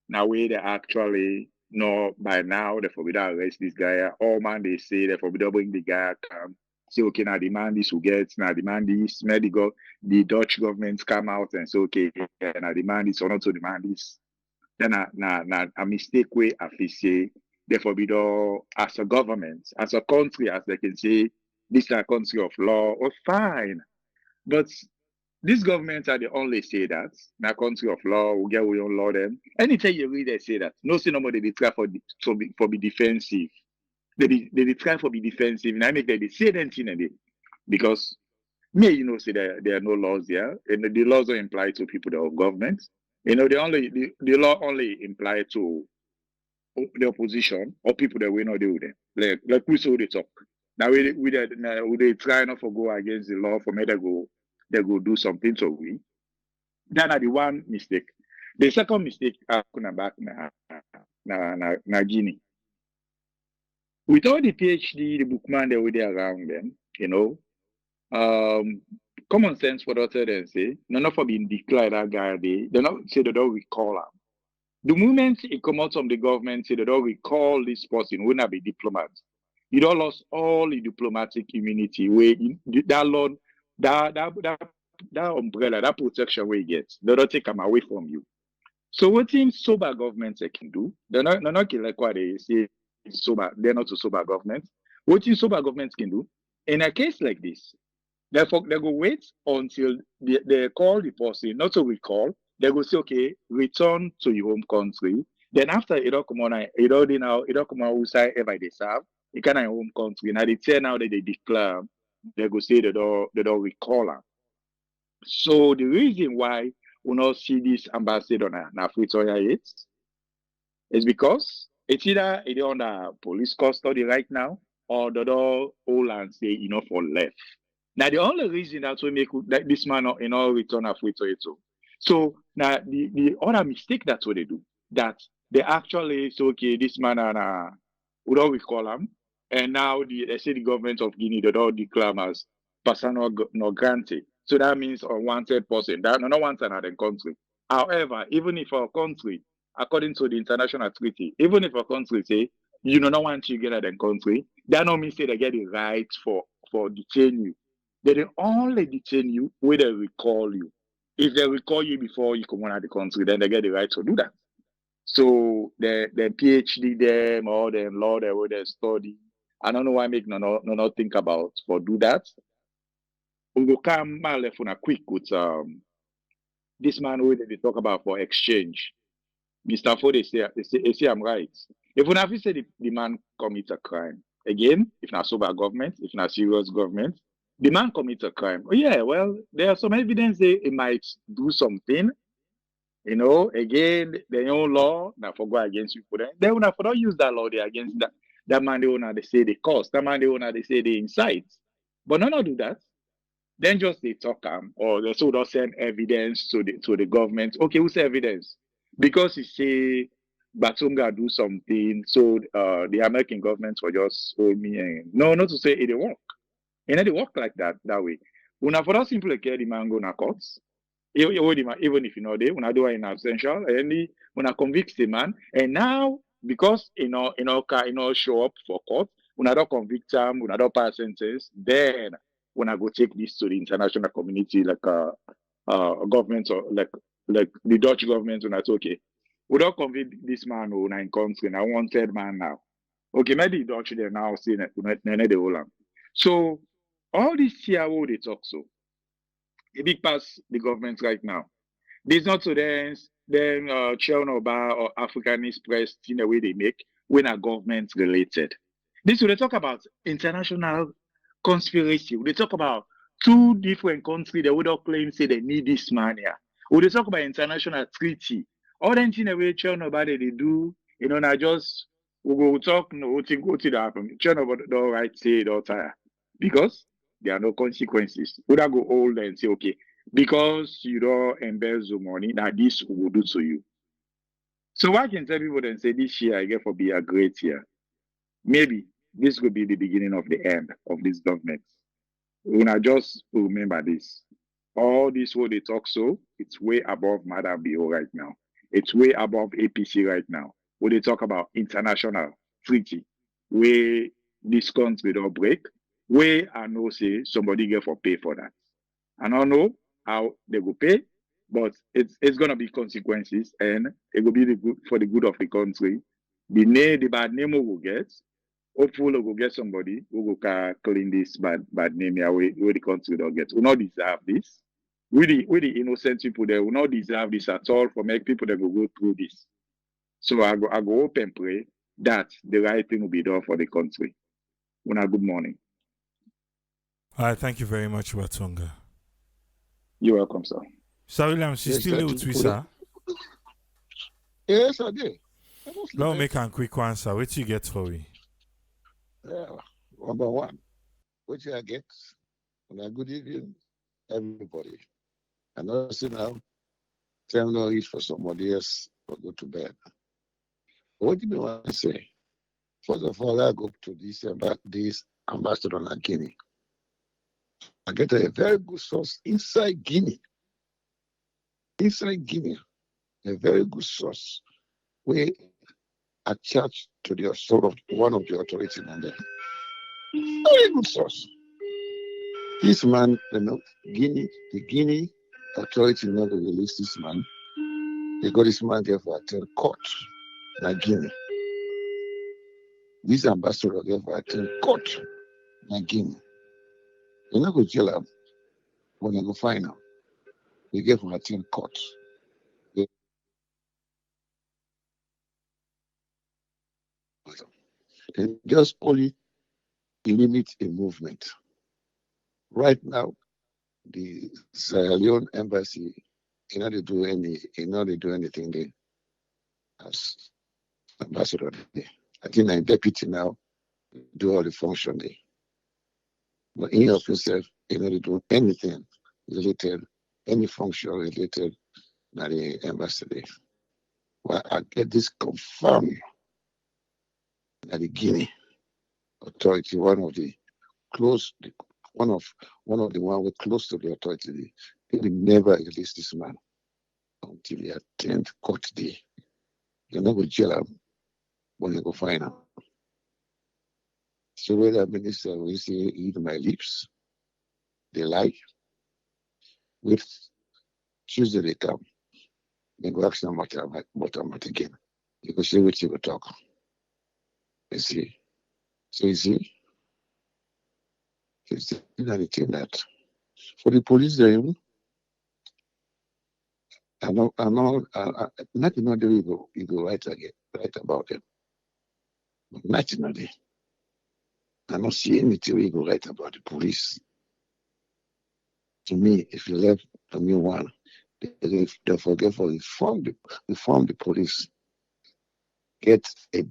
now where they actually know by now they forbid arrest this guy. All man they say they forbid bring the guy come. Say okay, now demand this will get now demand this. Medical the Dutch government come out and say okay, now demand this or not to demand this. Then a mistake way I say they forbid all as a government, as a country, as they can say this is a country of law, or fine. But these governments are the only say that in a country of law, we get we own law them. Anytime you read they say that, no say nobody they try for be defensive. They try for be defensive, and I make they say anything and because you know say there are no laws there, and the laws don't imply to people that are government. You know, the law only imply to the opposition or people that we not deal with them. Like we saw they talk. Now we try not to go against the law for me they go do something to we. That are the one mistake. The second mistake I come back na Guinea. With all the PhD, the bookman they were there around them, you know. Common sense for daughter then say, none of them being declared that guy they not say they don't recall him. The moment it comes out from the government, say they don't recall this person, will not be diplomat. You don't lost all the diplomatic immunity where that law, that umbrella, that protection where you get, they don't take them away from you. So what things sober governments can do, they're not like what they say sober, they're not a sober government. What things sober governments can do, in a case like this, therefore they go wait until they call the person, not to recall, they go say, okay, return to your home country. Then after it all come on, it all come on outside ever they serve, it can your home country. Now they tell now that they declare, they go say they don't recall them. So the reason why we not see this ambassador na Pretoria yet is because it's either it under police custody right now or the hold and say for left. Now the only reason that we make that this man not return to Pretoria. So now the other mistake that's what they do, that they actually say, okay, this man and what do we call him? And now they say the government of Guinea, they don't declare him as persona non grata. So that means unwanted person. That not wanted in the country. However, even if our country, according to the international treaty, even if a country say you do not want you to get out of the country, that don't mean say they get the right for detain you. They don't only detain you when they recall you. If they recall you before you come out of the country, then they get the right to do that. So the PhD them or the law they where they study, I don't know why make not think about for do that. We will come left on a quick with this man who they talk about for exchange. Mr. Ford, they say I'm right. If we have to say the man commits a crime, again, if not sober government, if not serious government, the man commits a crime. Oh, yeah, well, there's some evidence that he might do something. You know, again, their own law, now for go against you for them. They will not for not use that law there against that man they owner they say they cause, that man they owner they say they incite. But not do that. Then just they talk or they so send evidence to the government. Okay, who's evidence? Because he say Batunga do something, so the American government will just hold me and no, not to say it work. And it work like that way. When I for that simple care the man go na courts. Even if you know they when I do it in absentia, and when I convict the man, and now because show up for court, when I don't convict him, when I don't pass sentence, then when I go take this to the international community, like government or like the Dutch government, when I say, okay, we don't convict this man who in country, and I wanted man now. Okay, maybe the Dutch they now say that they hold him. So all this here what they talk so. A big pass the government right now. This not to them Chernobyl or Africanist press in the way they make when are government related. This will they talk about international conspiracy. They talk about two different countries that would all claim say they need this man here. Or they talk about international treaty. All that in the way Chernobyl they do, you know, not just we go talk no what go to the happen. Chernobyl don't right say it all time. Because there are no consequences. Would I go old and say, okay, because you don't embezzle money, that this will do to you. So I can tell people and say this year I get for be a great year. Maybe this could be the beginning of the end of this government. When I just remember this, all this what they talk so, it's way above Madam BO right now. It's way above APC right now. When they talk about international treaty, where this country don't break, where I know say somebody get for pay for that. I don't know how they will pay, but it's gonna be consequences, and it will be for the good of the country. The bad name we will get. Hopefully, we will get somebody who will clean this bad name here where the country don't get. We not deserve this. We the innocent people there will not deserve this at all for make people that will go through this. So I go hope and pray that the right thing will be done for the country. Good morning. All right, thank you very much, Batunga. You're welcome, sir. Sir Williams, you still with me, sir? Yes, I did. Now make a quick answer. What you get for me? Yeah, number one, what you get? Good evening, everybody. I know now, time no eat for somebody else or go to bed. What do you want to say? First of all, I go to this ambassador in Guinea. I get a very good source inside Guinea. Inside Guinea, a very good source where attached to the sort of one of the authorities on there. Very good source. This man, the Guinea authority never released this man. They got this man there for attend court in Guinea. This ambassador there for attend court in Guinea. You're not going to tell him when you go find him. They get from attend court. They just only limit a movement. Right now, the Sierra Leone embassy, they do anything there as ambassador there. I think I'm deputy now, do all the function there. But in of yourself, they do anything related, any function related Now the embassy. Well, I get this confirmed that the Guinea authority, one of the one of the one were close to the authority, they will never release this man until he attend court day. You're not going to jail him when you go find him. So whether minister will say, eat my lips, they lie. With Tuesday they come, they go ask them what again. You go see what you go talk. You see. So you see, it's anything that for the police there, nothing not there you go right about them. But nationally, I don't see anything we go right about the police. To me, if you left the new one, they forget for reform the police. Get a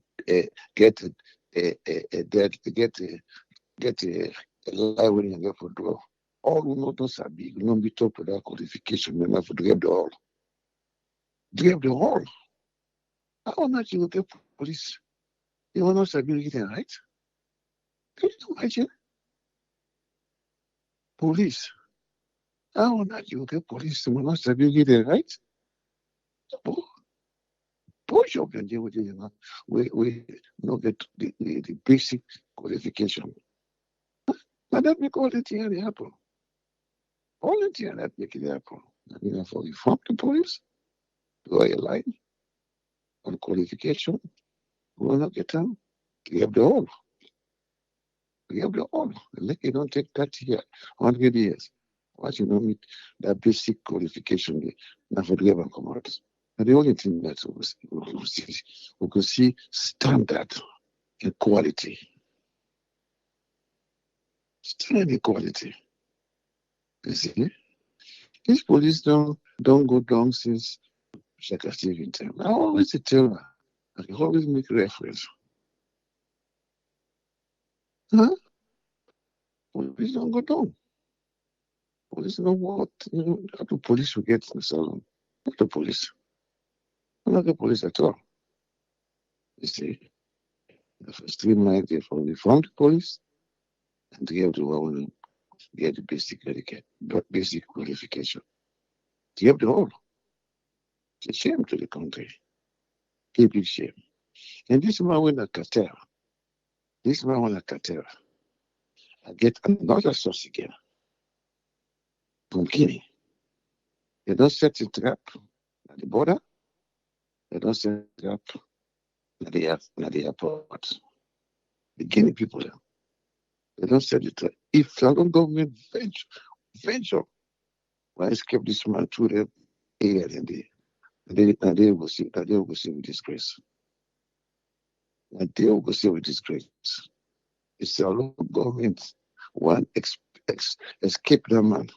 lie when you get for draw. All who not sabi, you don't be talk to that qualification, you have to grab the all. Grab the all. How much you get police? You will not sabi getting right? Can you imagine? Police. How much you get police? You will not sabi getting right? Push up and deal with it, We not get the basic qualification. And that make all the things happen. All the things that make it happen. For reform the police, go a line on qualification, we will not get them. We have the all. We have the all. Let you don't take 30 years, 100 years. Once you don't meet that basic qualification, now for the government come out. And the only thing that we could see standard equality. Standard equality. You see? These police don't go down since Shaka Stephen time. I always tell her, I can always make reference. Huh? Police don't go down. Police know what, how the police will get in the salon. Not the police. Not the police at all. You see? The first 3 months they reform the police and they have to get the basic qualification. They have the whole. It's a shame to the country. A big shame. And this man went to Qatar. I get another source again from Guinea. They don't set a trap at the border. They don't set a trap at the airport. The Guinea people, they don't set a trap. If the government venture, why escape this man through the area and they will see with disgrace. And they will see with disgrace. It's the local government one escape that man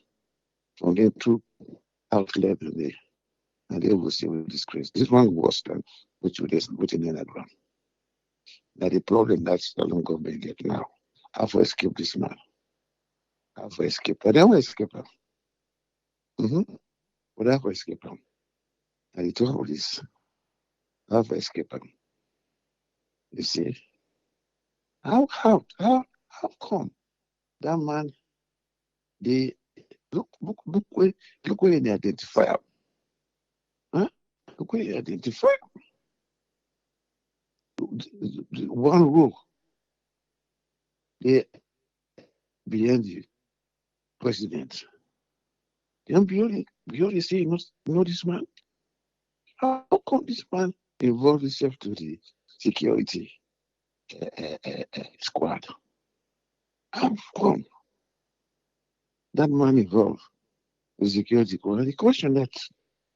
from them through outlet and they will see with disgrace. This one worse than which in another one. Now the problem that's the local government get now. How to escape this man? How to escape? But they will escape him. But how to escape him? And he told all this. How to escape him? You see? How come that man they look where they identify him? Huh? Look where they identify him. The one row they behind the president. Then beyond say know this man? How come this man involve himself to the security squad? How come that man involved with security squad? And the question that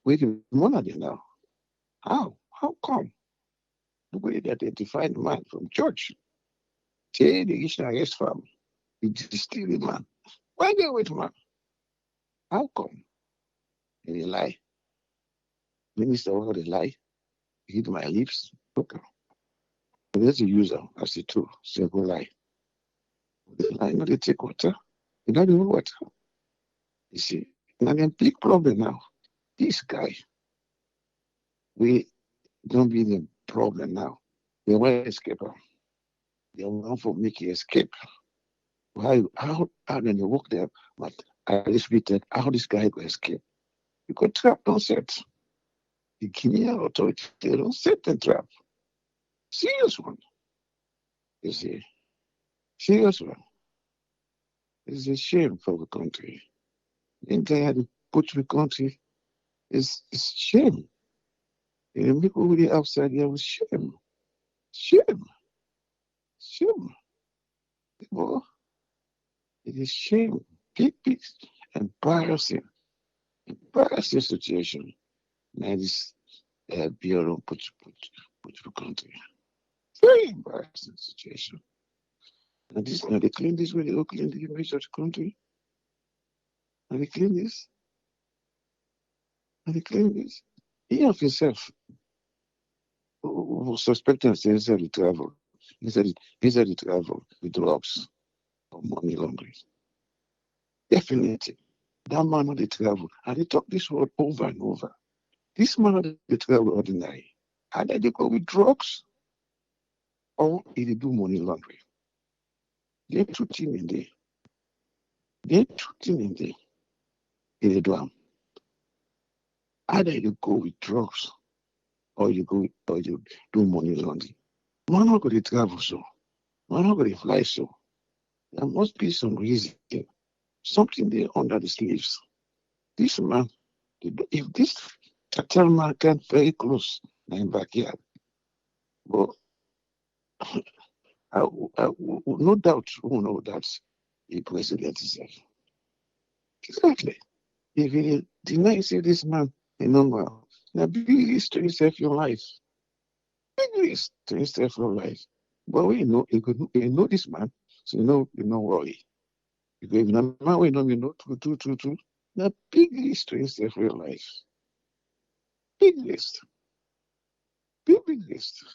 we can monitor now. How come the way they identify the man from church? Say the Ishmael's farm. It's still the man. Why they wait, man? How come? And they lie. Minister, what they lie? Hit my lips. Okay. But there's a user as a tool. So go lie. They lie, they take water. They don't even water. You see, now the big problem now. This guy, We don't be the problem now. They want to escape. They want to make you escape. How when you walk there, but at least we take how this guy will escape. You could trap, don't set. The Guinean authority, they don't set the trap. Serious one. You see. Serious one. It's a shame for the country. The entire Portuguese country is shame. And the people really outside there was shame. Shame. Shame. People, it is shame. Big, embarrassing situation. Now this Bureau Portuguese country. Very embarrassing situation. And this now they clean this way, they all clean the image of the country. And they clean this. And they clean this. He of himself was suspecting inside the travel. Inside the travel with drugs or money laundering. Definitely. That man on the travel. And they talk this word over and over. This man on the travel ordinary. Either they go with drugs or they do money laundering. They two things in there. They two things in there. They do them. Either you go with drugs or you do money laundering. Man not going to travel so. Man not going to fly so. There must be some reason. Something there under the sleeves. This man, if this cartel man can very close in the backyard, but no doubt who know that the president is there. Exactly. If he denies this man a number, now big risk to yourself your life. Big risk to yourself your life. But we know you know this man, so you know worry. Because if the man we know true. Now big risk to yourself your life. Big risk. Big risk.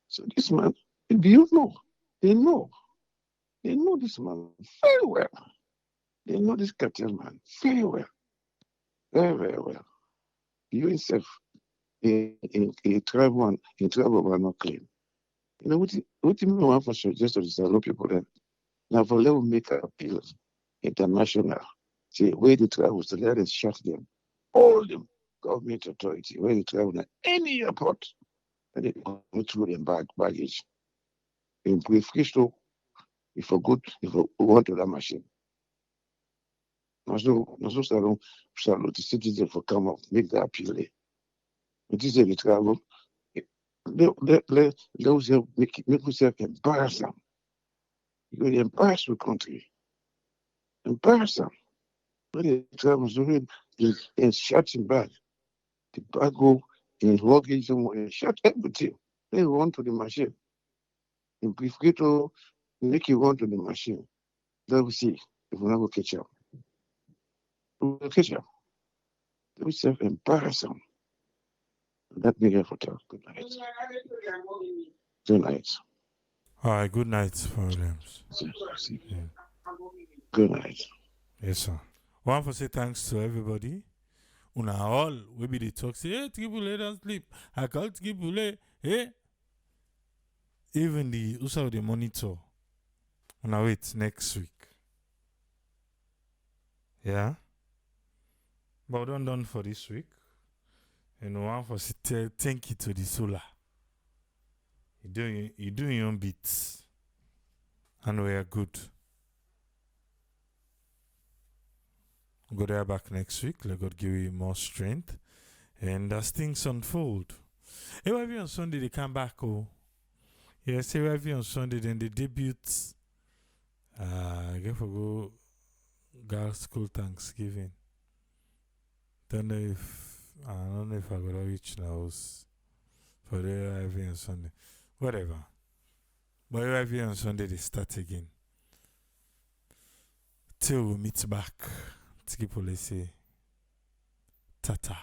So this man, do you know? They know. They know this man very well. They know this cartel man very well. Very, very well. You yourself, in travel are not clean. You know, what you want for sure, just to allow people then. Now, for let them make appeals international. See, where they travel, so let us shut them. All the government authority, where they travel at any airport, and they go through their baggage. In brief, if you want to that machine. So the citizen for come up, make the appeal. It is a travel. Let make yourself embarrass them. You're going to embarrass the country. Embarrass them. When the travel and shut him back. The bag go in luggage and shut everything. They run to the machine. In brief, make you run to the machine. Let me see if we never catch up. We'll catch up. Let yourself embarrass them. That be here for talk. Good night. Good night. All right, good night, Williams. Yeah. Good night. Yes, sir. One for say thanks to everybody. Una all we be the talk say, hey, Tribule don't sleep. I call Tribule, hey. Even the also the monitor. Una wait next week. Yeah. But done for this week. And one for say thank you to the solar. You doing your own bits. And we are good. Go there back next week. Let God give you more strength. And as things unfold. Every on Sunday they come back. Oh. Yes, every on Sunday then they debut. I guess for go girls' school Thanksgiving. I don't know if I got to reach the house for the every on Sunday. Whatever. But every on Sunday they start again. Till we meet back. Tiki Police. Tata.